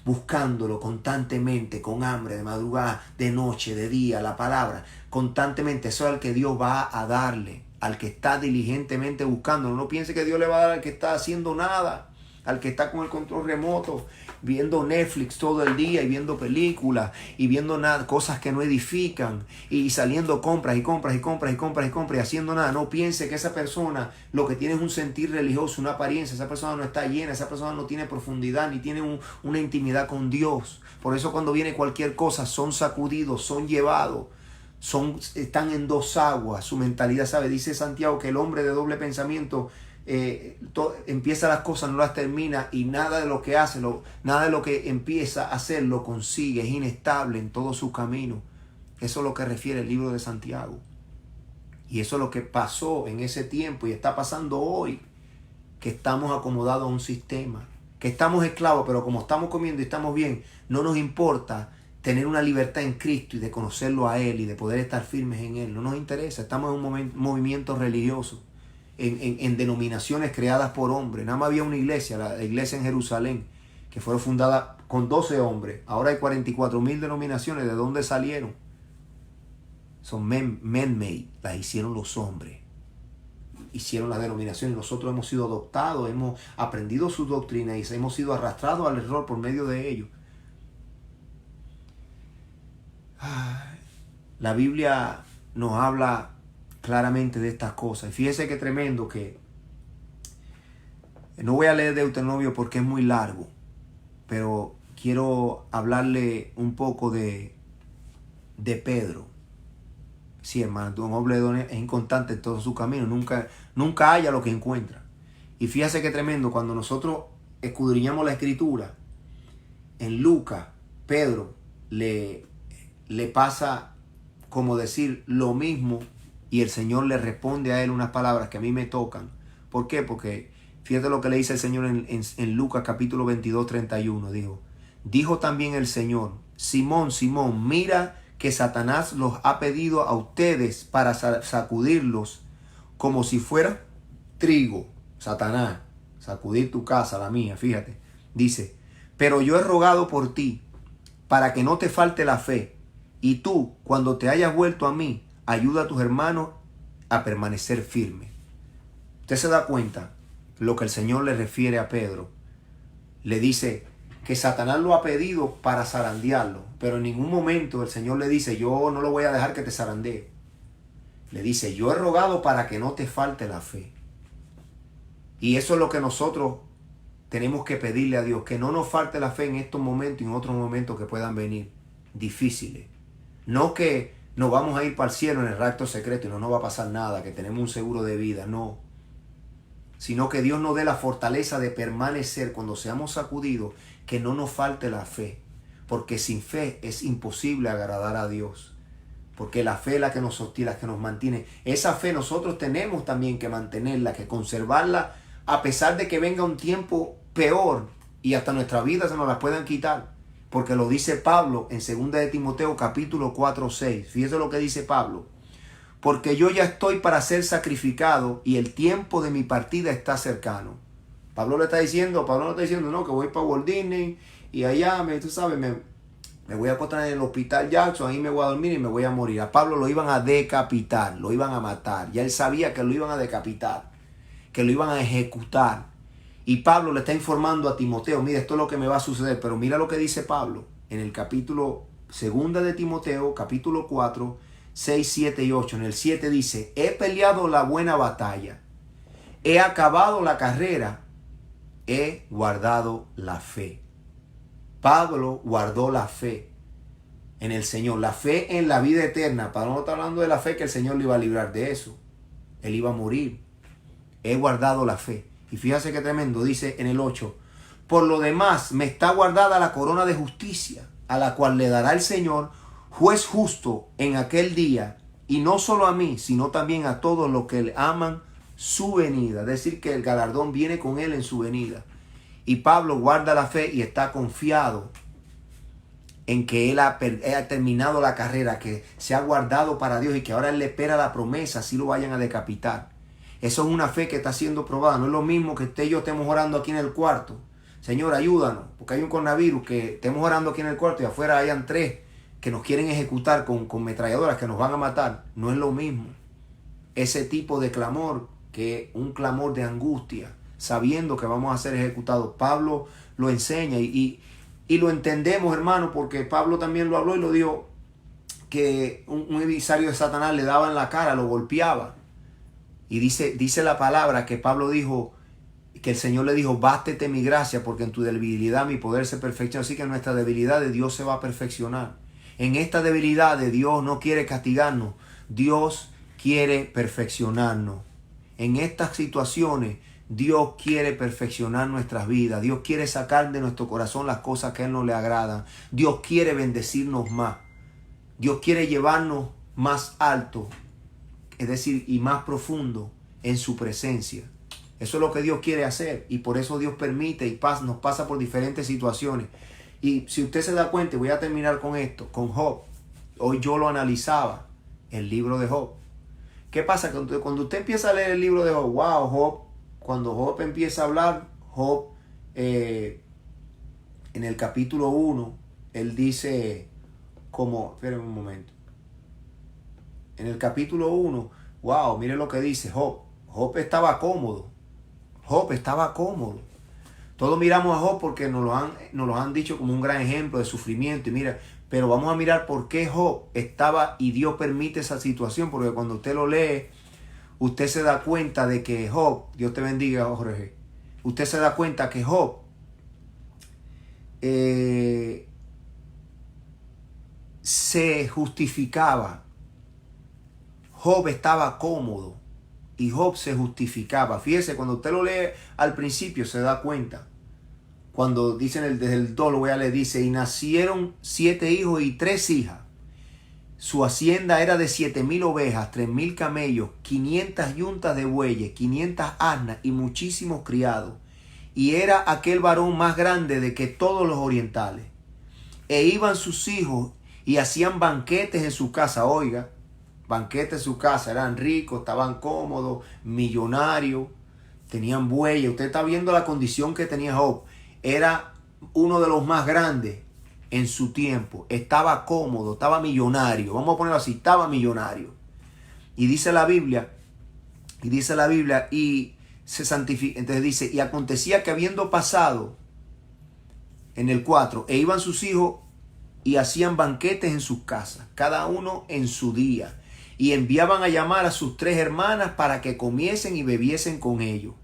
buscándolo constantemente, con hambre, de madrugada, de noche, de día, la palabra. Constantemente, eso es al que Dios va a darle, al que está diligentemente buscándolo. No piense que Dios le va a dar al que está haciendo nada, al que está con el control remoto, viendo Netflix todo el día y viendo películas y viendo nada, cosas que no edifican y saliendo compras y haciendo nada. No piense que esa persona lo que tiene es un sentir religioso, una apariencia. Esa persona no está llena, esa persona no tiene profundidad ni tiene una intimidad con Dios. Por eso cuando viene cualquier cosa son sacudidos, son llevados. Están en dos aguas, su mentalidad, ¿sabe? Dice Santiago que el hombre de doble pensamiento empieza las cosas, no las termina, y nada de lo que hace, nada de lo que empieza a hacer lo consigue, es inestable en todo su camino. Eso es lo que refiere el libro de Santiago. Y eso es lo que pasó en ese tiempo y está pasando hoy, que estamos acomodados a un sistema, que estamos esclavos, pero como estamos comiendo y estamos bien, no nos importa tener una libertad en Cristo y de conocerlo a Él y de poder estar firmes en Él. No nos interesa, estamos en un movimiento religioso, en denominaciones creadas por hombres. Nada más había una iglesia, la iglesia en Jerusalén, que fue fundada con 12 hombres. Ahora hay 44,000 denominaciones. ¿De dónde salieron? Son man-made, las hicieron los hombres. Hicieron las denominaciones. Nosotros hemos sido adoptados, hemos aprendido sus doctrinas y hemos sido arrastrados al error por medio de ellos. La Biblia nos habla claramente de estas cosas. Y fíjese qué tremendo que no voy a leer Deuteronomio porque es muy largo, pero quiero hablarle un poco de Pedro. Sí, hermano, un hombre es inconstante en todo su camino, nunca halla lo que encuentra. Y fíjese qué tremendo, cuando nosotros escudriñamos la escritura, en Lucas, Pedro le pasa como decir lo mismo y el Señor le responde a él unas palabras que a mí me tocan. ¿Por qué? Porque fíjate lo que le dice el Señor en Lucas capítulo 22, 31. Dijo también el Señor: Simón, Simón, mira que Satanás los ha pedido a ustedes para sacudirlos como si fuera trigo. Satanás, sacudir tu casa, la mía, fíjate. Dice: pero yo he rogado por ti para que no te falte la fe, y tú, cuando te hayas vuelto a mí, ayuda a tus hermanos a permanecer firmes. Usted se da cuenta lo que el Señor le refiere a Pedro. Le dice que Satanás lo ha pedido para zarandearlo, pero en ningún momento el Señor le dice: yo no lo voy a dejar que te zarandee. Le dice: yo he rogado para que no te falte la fe. Y eso es lo que nosotros tenemos que pedirle a Dios, que no nos falte la fe en estos momentos y en otros momentos que puedan venir difíciles. No que nos vamos a ir para el cielo en el rapto secreto y no nos va a pasar nada, que tenemos un seguro de vida, no. Sino que Dios nos dé la fortaleza de permanecer cuando seamos sacudidos, que no nos falte la fe. Porque sin fe es imposible agradar a Dios. Porque la fe es la que nos sostiene, la que nos mantiene. Esa fe nosotros tenemos también que mantenerla, que conservarla, a pesar de que venga un tiempo peor y hasta nuestra vida se nos la puedan quitar. Porque lo dice Pablo en 2 de Timoteo capítulo 4, 6. Fíjese lo que dice Pablo. Porque yo ya estoy para ser sacrificado y el tiempo de mi partida está cercano. Pablo no está diciendo, no, que voy para Walt Disney y allá, tú sabes, me voy a acostar en el hospital Jackson, ahí me voy a dormir y me voy a morir. A Pablo lo iban a decapitar, lo iban a matar. Ya él sabía que lo iban a decapitar, que lo iban a ejecutar. Y Pablo le está informando a Timoteo: mira, esto es lo que me va a suceder. Pero mira lo que dice Pablo en el capítulo 2 de Timoteo, capítulo 4, 6, 7 y 8. En el 7 dice: he peleado la buena batalla, he acabado la carrera, he guardado la fe. Pablo guardó la fe en el Señor, la fe en la vida eterna. Pablo no está hablando de la fe que el Señor le iba a librar de eso. Él iba a morir. He guardado la fe. Y fíjate qué tremendo, dice en el 8: por lo demás me está guardada la corona de justicia, a la cual le dará el Señor, juez justo, en aquel día, y no solo a mí, sino también a todos los que le aman su venida. Es decir, que el galardón viene con él en su venida. Y Pablo guarda la fe y está confiado en que él ha terminado la carrera, que se ha guardado para Dios y que ahora él le espera la promesa si lo vayan a decapitar. Eso es una fe que está siendo probada. No es lo mismo que usted y yo estemos orando aquí en el cuarto. Señor, ayúdanos, porque hay un coronavirus, que estemos orando aquí en el cuarto y afuera hayan 3 que nos quieren ejecutar con metralladoras que nos van a matar. No es lo mismo. Ese tipo de clamor que un clamor de angustia, sabiendo que vamos a ser ejecutados. Pablo lo enseña y lo entendemos, hermano, porque Pablo también lo habló y lo dijo, que un emisario de Satanás le daba en la cara, lo golpeaba. Y dice la palabra que Pablo dijo, que el Señor le dijo, bástete mi gracia, porque en tu debilidad mi poder se perfecciona. Así que en nuestra debilidad de Dios se va a perfeccionar. En esta debilidad de Dios no quiere castigarnos, Dios quiere perfeccionarnos. En estas situaciones Dios quiere perfeccionar nuestras vidas. Dios quiere sacar de nuestro corazón las cosas que a Él no le agradan. Dios quiere bendecirnos más. Dios quiere llevarnos más alto, es decir, y más profundo en su presencia. Eso es lo que Dios quiere hacer, y por eso Dios permite y nos pasa por diferentes situaciones. Y si usted se da cuenta, voy a terminar con esto, con Job. Hoy yo lo analizaba, el libro de Job. ¿Qué pasa? Cuando usted empieza a leer el libro de Job, wow, Job, cuando Job empieza a hablar, Job, en el capítulo 1, él dice como, espérenme un momento. En el capítulo 1, wow, mire lo que dice Job. Job estaba cómodo. Job estaba cómodo. Todos miramos a Job porque nos lo han dicho como un gran ejemplo de sufrimiento. Y mira, pero vamos a mirar por qué Job estaba y Dios permite esa situación. Porque cuando usted lo lee, usted se da cuenta de que Job, Dios te bendiga, Jorge. Usted se da cuenta que Job se justificaba. Job estaba cómodo y Job se justificaba. Fíjese, cuando usted lo lee al principio se da cuenta. Cuando dicen desde el 2 lo voy a leer, dice, y nacieron 7 hijos y 3 hijas. Su hacienda era de 7,000 ovejas, 3,000 camellos, 500 yuntas de bueyes, 500 asnas y muchísimos criados. Y era aquel varón más grande de que todos los orientales. E iban sus hijos y hacían banquetes en su casa. Oiga, banquetes en su casa. Eran ricos, estaban cómodos, millonarios, tenían bueyes. Usted está viendo la condición que tenía Job. Era uno de los más grandes en su tiempo. Estaba cómodo, estaba millonario. Vamos a ponerlo así, estaba millonario. Y dice la Biblia, y se santifica. Entonces dice, y acontecía que habiendo pasado, en el 4, e iban sus hijos y hacían banquetes en sus casas, cada uno en su día, y enviaban a llamar a sus 3 hermanas para que comiesen y bebiesen con ellos.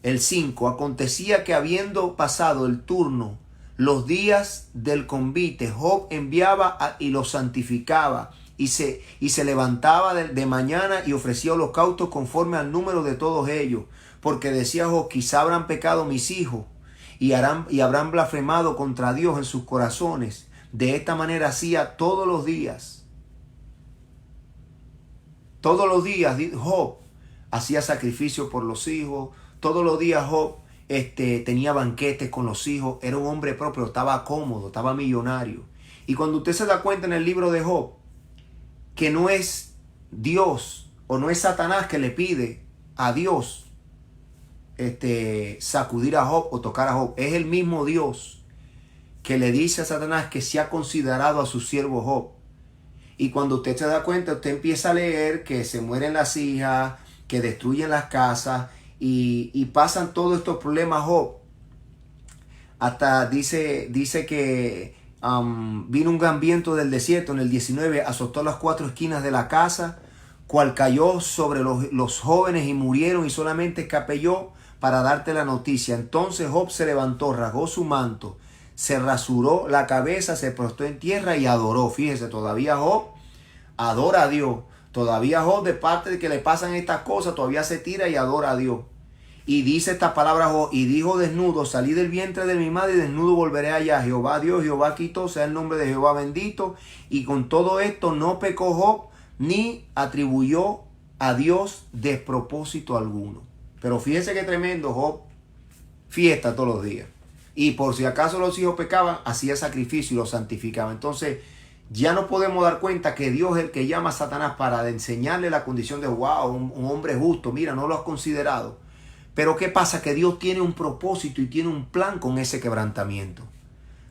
El 5, acontecía que habiendo pasado el turno, los días del convite, Job enviaba y los santificaba, y se levantaba de mañana y ofrecía holocaustos conforme al número de todos ellos, porque decía Job, quizá habrán pecado mis hijos, y habrán blasfemado contra Dios en sus corazones. De esta manera hacía todos los días. Todos los días Job hacía sacrificio por los hijos. Todos los días Job tenía banquetes con los hijos. Era un hombre propio, estaba cómodo, estaba millonario. Y cuando usted se da cuenta en el libro de Job que no es Dios o no es Satanás que le pide a Dios sacudir a Job o tocar a Job, es el mismo Dios que le dice a Satanás que se ha considerado a su siervo Job. Y cuando usted se da cuenta, usted empieza a leer que se mueren las hijas, que destruyen las casas y pasan todos estos problemas Job. Hasta dice que vino un gran viento del desierto en el 19, azotó las 4 esquinas de la casa, cual cayó sobre los jóvenes y murieron, y solamente escapé yo para darte la noticia. Entonces Job se levantó, rasgó su manto, se rasuró la cabeza, se prostró en tierra y adoró. Fíjese, todavía Job adora a Dios. Todavía Job, de parte de que le pasan estas cosas, todavía se tira y adora a Dios. Y dice estas palabras Job, y dijo desnudo, salí del vientre de mi madre y desnudo volveré allá. Jehová Dios, Jehová quitó, sea el nombre de Jehová bendito. Y con todo esto no pecó Job, ni atribuyó a Dios despropósito alguno. Pero fíjese qué tremendo, Job fiesta todos los días. Y por si acaso los hijos pecaban, hacía sacrificio y los santificaba. Entonces Ya no podemos dar cuenta que Dios es el que llama a Satanás para enseñarle la condición de wow, un hombre justo. Mira, no lo has considerado. Pero ¿qué pasa? Que Dios tiene un propósito y tiene un plan con ese quebrantamiento.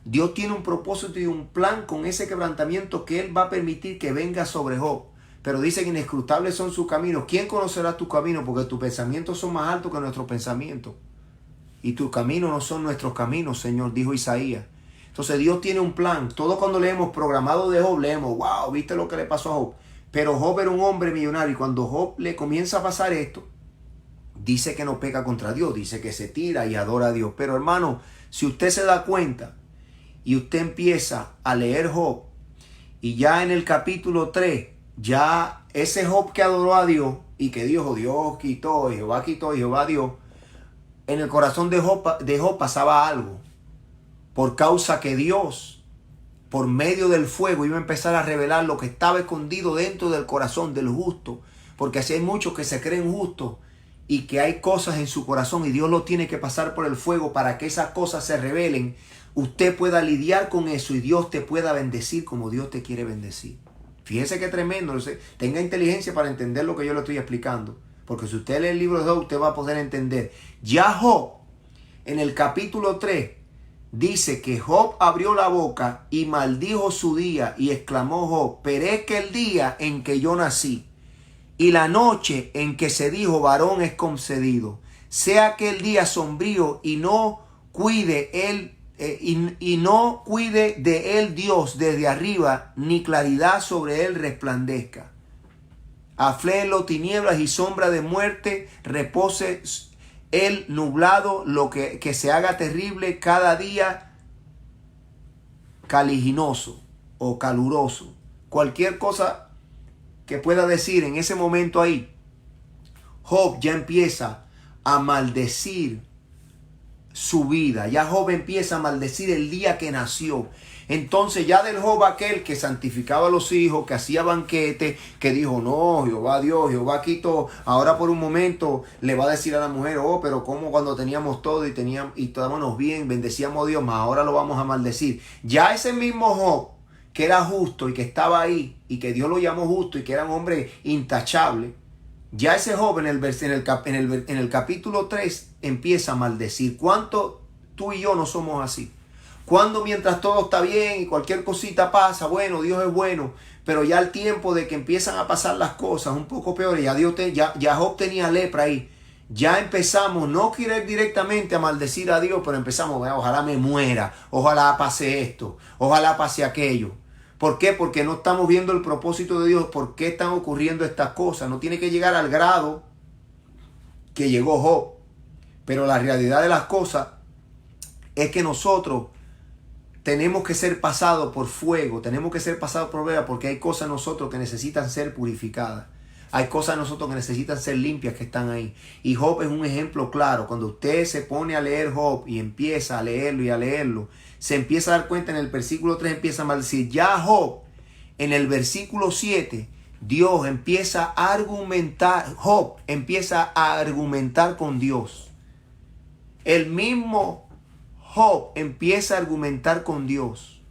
Dios tiene un propósito y un plan con ese quebrantamiento que Él va a permitir que venga sobre Job. Pero dice que inescrutables son sus caminos. ¿Quién conocerá tu camino? Porque tus pensamientos son más altos que nuestros pensamientos. Y tus caminos no son nuestros caminos, Señor, dijo Isaías. Entonces Dios tiene un plan. Todo cuando leemos programado de Job, leemos, wow, ¿viste lo que le pasó a Job? Pero Job era un hombre millonario y cuando Job le comienza a pasar esto, dice que no peca contra Dios, dice que se tira y adora a Dios. Pero hermano, si usted se da cuenta y usted empieza a leer Job y ya en el capítulo 3, ya ese Job que adoró a Dios y que dijo Dios quitó, y Jehová dio, en el corazón de Job pasaba algo. Por causa que Dios, por medio del fuego, iba a empezar a revelar lo que estaba escondido dentro del corazón del justo. Porque así hay muchos que se creen justos y que hay cosas en su corazón y Dios lo tiene que pasar por el fuego para que esas cosas se revelen. Usted pueda lidiar con eso y Dios te pueda bendecir como Dios te quiere bendecir. Fíjese qué tremendo. Tenga inteligencia para entender lo que yo le estoy explicando. Porque si usted lee el libro de Job, usted va a poder entender. Ya Job, en el capítulo 3, dice que Job abrió la boca y maldijo su día y exclamó Job, perezca el día en que yo nací y la noche en que se dijo varón es concedido. Sea aquel día sombrío y no cuide él y no cuide de él Dios desde arriba, ni claridad sobre él resplandezca. Afléelo tinieblas y sombra de muerte, repose el nublado, lo que se haga terrible cada día caliginoso o caluroso. Cualquier cosa que pueda decir en ese momento ahí, Job ya empieza a maldecir su vida. Ya Job empieza a maldecir el día que nació. Entonces ya del Job aquel que santificaba a los hijos, que hacía banquete, que dijo, no, Jehová Dios, Jehová quitó, ahora por un momento le va a decir a la mujer, oh, pero como cuando teníamos todo y estábamos bien, bendecíamos a Dios, mas ahora lo vamos a maldecir. Ya ese mismo Job, que era justo y que estaba ahí, y que Dios lo llamó justo y que era un hombre intachable, ya ese Job en el capítulo 3 empieza a maldecir. ¿Cuánto tú y yo no somos así? Cuando mientras todo está bien y cualquier cosita pasa, bueno, Dios es bueno, pero ya el tiempo de que empiezan a pasar las cosas un poco peores, ya Job tenía lepra ahí, ya empezamos, no quiero ir directamente a maldecir a Dios, pero empezamos, ojalá me muera, ojalá pase esto, ojalá pase aquello. ¿Por qué? Porque no estamos viendo el propósito de Dios, por qué están ocurriendo estas cosas. No tiene que llegar al grado que llegó Job, pero la realidad de las cosas es que nosotros tenemos que ser pasados por fuego, tenemos que ser pasados por prueba, porque hay cosas en nosotros que necesitan ser purificadas. Hay cosas en nosotros que necesitan ser limpias que están ahí. Y Job es un ejemplo claro. Cuando usted se pone a leer Job y empieza a leerlo y a leerlo, se empieza a dar cuenta en el versículo 3, empieza a maldecir. Ya Job, en el versículo 7, Dios empieza a argumentar, Job empieza a argumentar con Dios. El mismo Job empieza a argumentar con Dios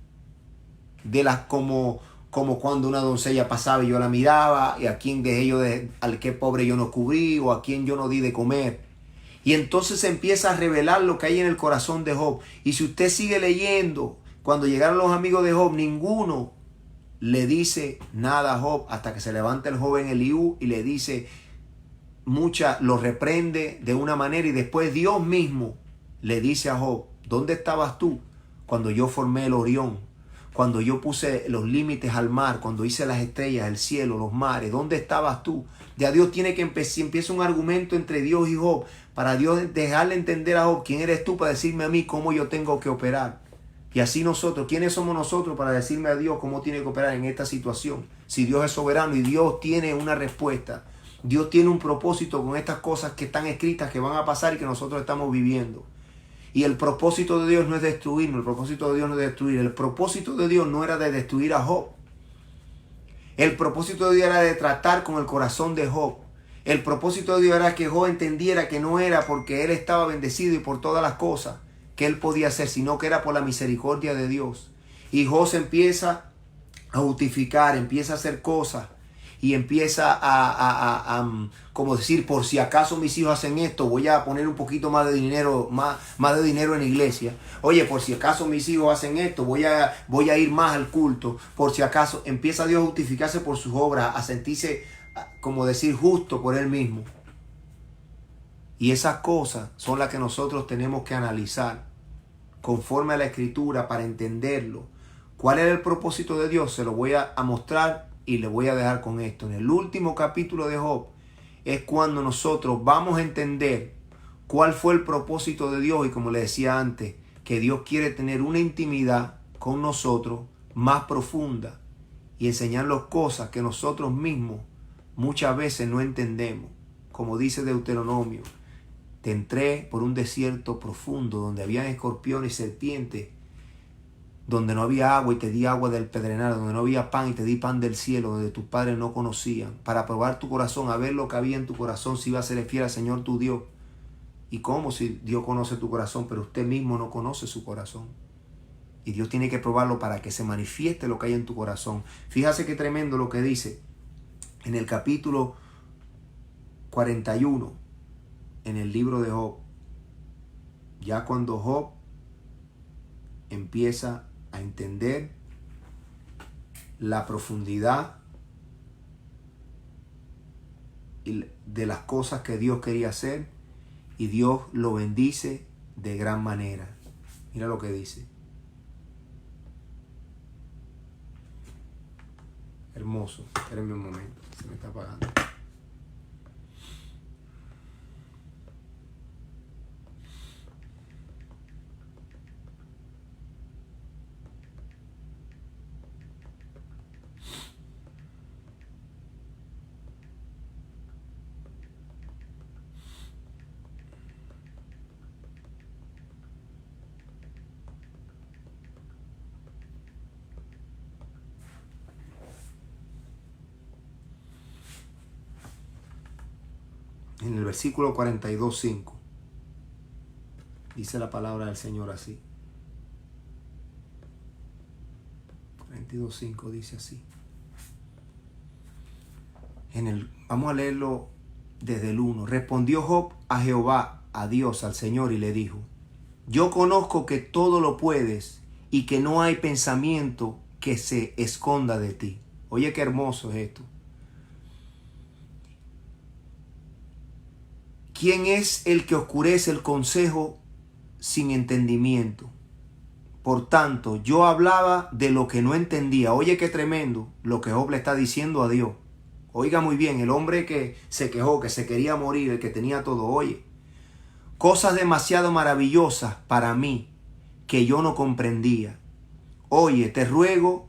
de las como cuando una doncella pasaba y yo la miraba, y a quién dejé yo, al que pobre yo no cubrí, o a quien yo no di de comer. Y entonces se empieza a revelar lo que hay en el corazón de Job. Y si usted sigue leyendo, cuando llegaron los amigos de Job, ninguno le dice nada a Job hasta que se levanta el joven Eliú y le dice lo reprende de una manera, y después Dios mismo le dice a Job, ¿dónde estabas tú cuando yo formé el Orión? Cuando yo puse los límites al mar, cuando hice las estrellas, el cielo, los mares, ¿dónde estabas tú? Ya Dios tiene que empieza un argumento entre Dios y Job, para Dios dejarle entender a Job, ¿quién eres tú para decirme a mí cómo yo tengo que operar? Y así nosotros, ¿quiénes somos nosotros para decirme a Dios cómo tiene que operar en esta situación? Si Dios es soberano y Dios tiene una respuesta, Dios tiene un propósito con estas cosas que están escritas, que van a pasar y que nosotros estamos viviendo. Y el propósito de Dios no es destruirnos, el propósito de Dios no es destruir. El propósito de Dios no era de destruir a Job. El propósito de Dios era de tratar con el corazón de Job. El propósito de Dios era que Job entendiera que no era porque él estaba bendecido y por todas las cosas que él podía hacer, sino que era por la misericordia de Dios. Y Job se empieza a justificar, empieza a hacer cosas y empieza como decir, por si acaso mis hijos hacen esto, voy a poner un poquito más de dinero, más de dinero en la iglesia. Oye, por si acaso mis hijos hacen esto, voy a ir más al culto. Por si acaso empieza Dios a justificarse por sus obras, a sentirse, como decir, justo por Él mismo. Y esas cosas son las que nosotros tenemos que analizar conforme a la Escritura para entenderlo. ¿Cuál era el propósito de Dios? Se lo voy a mostrar y le voy a dejar con esto. En el último capítulo de Job es cuando nosotros vamos a entender cuál fue el propósito de Dios. Y como le decía antes, que Dios quiere tener una intimidad con nosotros más profunda y enseñarnos cosas que nosotros mismos muchas veces no entendemos. Como dice Deuteronomio, te entré por un desierto profundo donde habían escorpiones y serpientes, donde no había agua y te di agua del pedregal, donde no había pan y te di pan del cielo, donde tus padres no conocían, para probar tu corazón, a ver lo que había en tu corazón, si iba a ser fiel al Señor tu Dios. ¿Y cómo si Dios conoce tu corazón, pero usted mismo no conoce su corazón? Y Dios tiene que probarlo para que se manifieste lo que hay en tu corazón. Fíjate qué tremendo lo que dice en el capítulo 41, en el libro de Job. Ya cuando Job empieza a entender la profundidad de las cosas que Dios quería hacer, y Dios lo bendice de gran manera. Mira lo que dice. Hermoso. Espérenme un momento, se me está apagando. En el versículo 42:5 dice la palabra del Señor así. 42:5 dice así. Vamos a leerlo desde el 1. Respondió Job a Jehová, a Dios, al Señor, y le dijo: yo conozco que todo lo puedes y que no hay pensamiento que se esconda de ti. Oye, qué hermoso es esto. ¿Quién es el que oscurece el consejo sin entendimiento? Por tanto, yo hablaba de lo que no entendía. Oye, qué tremendo lo que Job le está diciendo a Dios. Oiga muy bien, el hombre que se quejó, que se quería morir, el que tenía todo. Oye, cosas demasiado maravillosas para mí que yo no comprendía. Oye, te ruego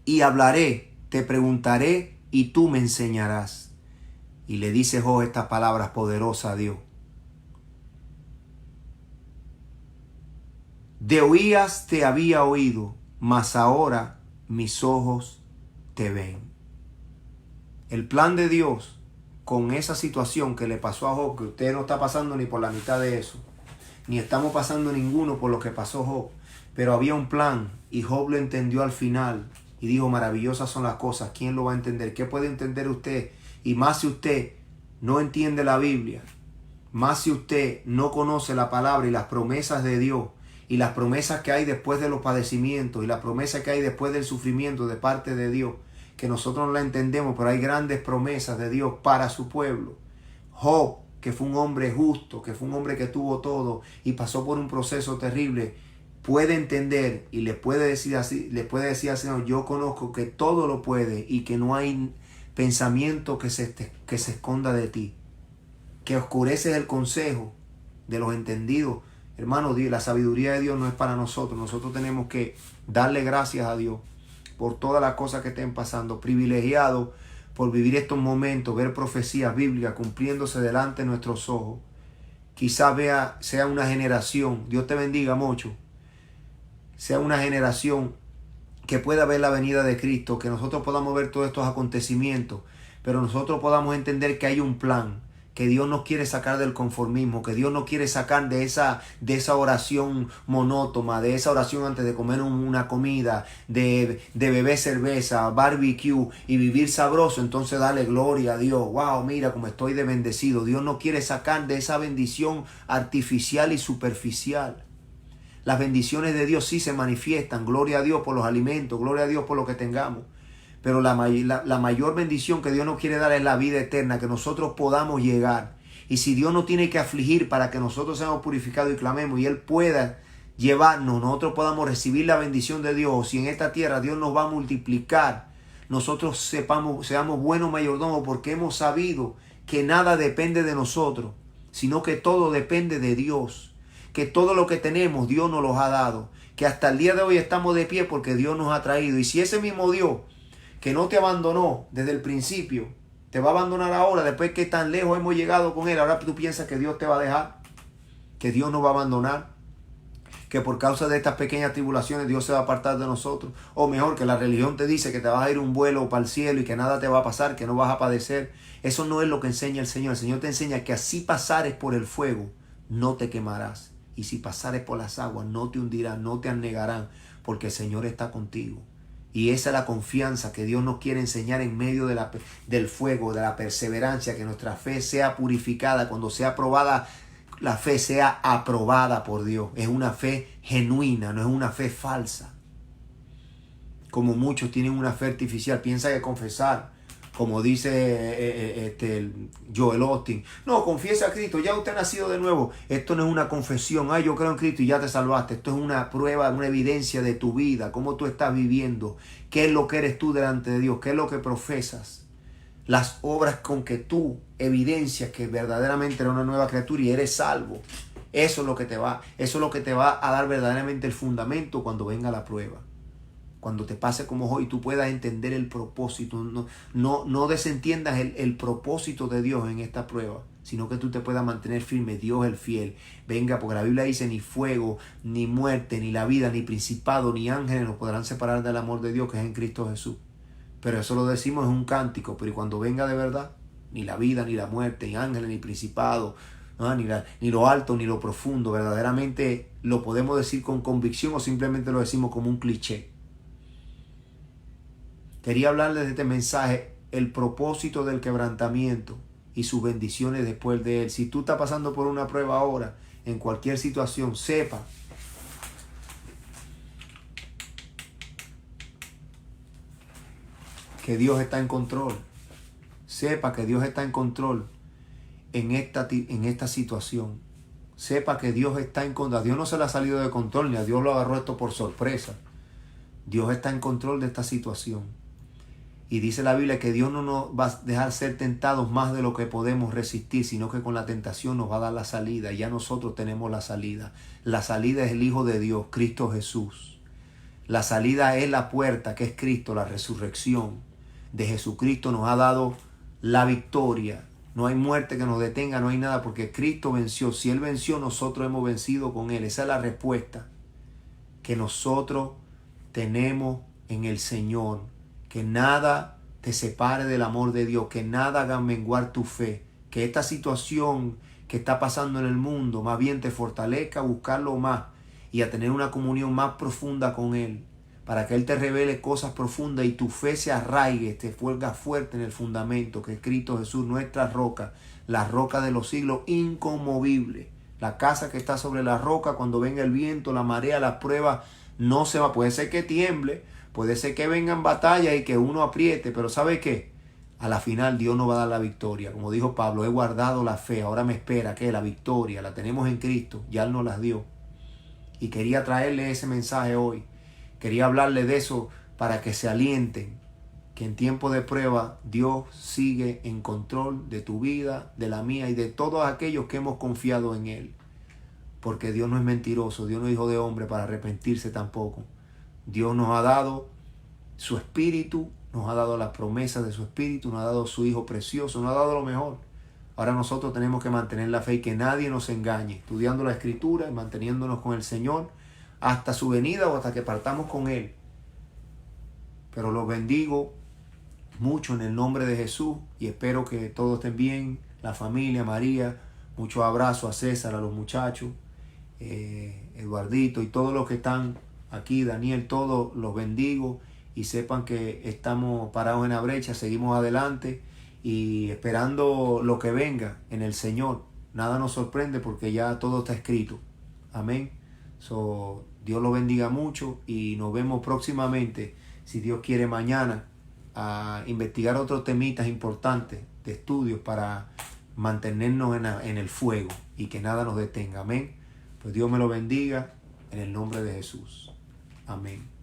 y hablaré, te preguntaré y tú me enseñarás. Y le dice Job estas palabras poderosas a Dios. De oídas te había oído, mas ahora mis ojos te ven. El plan de Dios con esa situación que le pasó a Job, que usted no está pasando ni por la mitad de eso, ni estamos pasando ninguno por lo que pasó Job, pero había un plan y Job lo entendió al final y dijo: maravillosas son las cosas. ¿Quién lo va a entender? ¿Qué puede entender usted? Y más si usted no entiende la Biblia, más si usted no conoce la palabra y las promesas de Dios, y las promesas que hay después de los padecimientos, y las promesas que hay después del sufrimiento de parte de Dios, que nosotros no la entendemos, pero hay grandes promesas de Dios para su pueblo. Job, que fue un hombre justo, que fue un hombre que tuvo todo y pasó por un proceso terrible, puede entender y le puede decir así, le puede decir al Señor: yo conozco que todo lo puede y que no hay pensamiento que se esconda de ti, que oscureces el consejo de los entendidos. Hermano, la sabiduría de Dios no es para nosotros. Nosotros tenemos que darle gracias a Dios por todas las cosas que estén pasando. Privilegiados por vivir estos momentos, ver profecías bíblicas cumpliéndose delante de nuestros ojos. Quizás sea una generación, Dios te bendiga mucho, sea una generación que pueda ver la venida de Cristo, que nosotros podamos ver todos estos acontecimientos, pero nosotros podamos entender que hay un plan, que Dios nos quiere sacar del conformismo, que Dios nos quiere sacar de esa oración monótona, de esa oración antes de comer una comida, de beber cerveza, barbecue y vivir sabroso. Entonces dale gloria a Dios. Wow, mira cómo estoy de bendecido. Dios nos quiere sacar de esa bendición artificial y superficial. Las bendiciones de Dios sí se manifiestan. Gloria a Dios por los alimentos, gloria a Dios por lo que tengamos. Pero la mayor bendición que Dios nos quiere dar es la vida eterna, que nosotros podamos llegar. Y si Dios nos tiene que afligir para que nosotros seamos purificados y clamemos y Él pueda llevarnos, nosotros podamos recibir la bendición de Dios. O si en esta tierra Dios nos va a multiplicar, nosotros seamos buenos mayordomos, porque hemos sabido que nada depende de nosotros, sino que todo depende de Dios. Que todo lo que tenemos Dios nos los ha dado. Que hasta el día de hoy estamos de pie porque Dios nos ha traído. Y si ese mismo Dios que no te abandonó desde el principio, te va a abandonar ahora, después que tan lejos hemos llegado con Él, ahora tú piensas que Dios te va a dejar, que Dios nos va a abandonar, que por causa de estas pequeñas tribulaciones Dios se va a apartar de nosotros, o mejor, que la religión te dice que te vas a ir un vuelo para el cielo y que nada te va a pasar, que no vas a padecer. Eso no es lo que enseña el Señor. El Señor te enseña que así pasares por el fuego, no te quemarás, y si pasares por las aguas, no te hundirán, no te anegarán, porque el Señor está contigo. Y esa es la confianza que Dios nos quiere enseñar en medio del fuego, de la perseverancia, que nuestra fe sea purificada. Cuando sea probada, la fe sea aprobada por Dios. Es una fe genuina, no es una fe falsa. Como muchos tienen una fe artificial, piensa que confesar, como dice Joel Austin, no, confiesa a Cristo, ya usted ha nacido de nuevo. Esto no es una confesión, yo creo en Cristo y ya te salvaste. Esto es una prueba, una evidencia de tu vida, cómo tú estás viviendo, qué es lo que eres tú delante de Dios, qué es lo que profesas, las obras con que tú evidencias que verdaderamente eres una nueva criatura y eres salvo. Eso es lo que te va a dar verdaderamente el fundamento cuando venga la prueba. Cuando te pase como hoy, tú puedas entender el propósito. No desentiendas el propósito de Dios en esta prueba, sino que tú te puedas mantener firme. Dios es el fiel. Venga, porque la Biblia dice: ni fuego, ni muerte, ni la vida, ni principado, ni ángeles nos podrán separar del amor de Dios que es en Cristo Jesús. Pero eso lo decimos en un cántico. Pero cuando venga de verdad, ni la vida, ni la muerte, ni ángeles, ni principado, ni lo alto, ni lo profundo, verdaderamente lo podemos decir con convicción o simplemente lo decimos como un cliché. Quería hablarles de este mensaje, el propósito del quebrantamiento y sus bendiciones después de él. Si tú estás pasando por una prueba ahora, en cualquier situación, sepa que Dios está en control. Sepa que Dios está en control en esta situación. Sepa que Dios está en control. A Dios no se le ha salido de control, ni a Dios lo agarró esto por sorpresa. Dios está en control de esta situación. Y dice la Biblia que Dios no nos va a dejar ser tentados más de lo que podemos resistir, sino que con la tentación nos va a dar la salida. Ya nosotros tenemos la salida. La salida es el Hijo de Dios, Cristo Jesús. La salida es la puerta, que es Cristo, la resurrección de Jesucristo nos ha dado la victoria. No hay muerte que nos detenga, no hay nada, porque Cristo venció. Si Él venció, nosotros hemos vencido con Él. Esa es la respuesta que nosotros tenemos en el Señor. Que nada te separe del amor de Dios, que nada haga menguar tu fe, que esta situación que está pasando en el mundo más bien te fortalezca a buscarlo más y a tener una comunión más profunda con Él, para que Él te revele cosas profundas y tu fe se arraigue, te vuelva fuerte en el fundamento que es Cristo Jesús, nuestra roca, la roca de los siglos, inconmovible. La casa que está sobre la roca, cuando venga el viento, la marea, la prueba, no se va. Puede ser que tiemble, puede ser que vengan batallas y que uno apriete, pero ¿sabe qué? A la final Dios nos va a dar la victoria. Como dijo Pablo, he guardado la fe, ahora me espera que la victoria la tenemos en Cristo, ya Él nos las dio. Y quería traerle ese mensaje hoy. Quería hablarle de eso para que se alienten, que en tiempo de prueba Dios sigue en control de tu vida, de la mía y de todos aquellos que hemos confiado en Él. Porque Dios no es mentiroso, Dios no es hijo de hombre para arrepentirse tampoco. Dios nos ha dado su Espíritu, nos ha dado las promesas de su Espíritu, nos ha dado su Hijo precioso, nos ha dado lo mejor. Ahora nosotros tenemos que mantener la fe y que nadie nos engañe, estudiando la Escritura y manteniéndonos con el Señor hasta su venida o hasta que partamos con Él. Pero los bendigo mucho en el nombre de Jesús y espero que todos estén bien. la familia, María. Muchos abrazos a César, a los muchachos, Eduardito y todos los que están aquí, Daniel, todos los bendigo y sepan que estamos parados en la brecha, seguimos adelante y esperando lo que venga en el Señor. Nada nos sorprende porque ya todo está escrito. Amén. Dios lo bendiga mucho y nos vemos próximamente, si Dios quiere, mañana a investigar otros temitas importantes de estudios para mantenernos en el fuego y que nada nos detenga. Amén. Pues Dios me lo bendiga en el nombre de Jesús. Amén.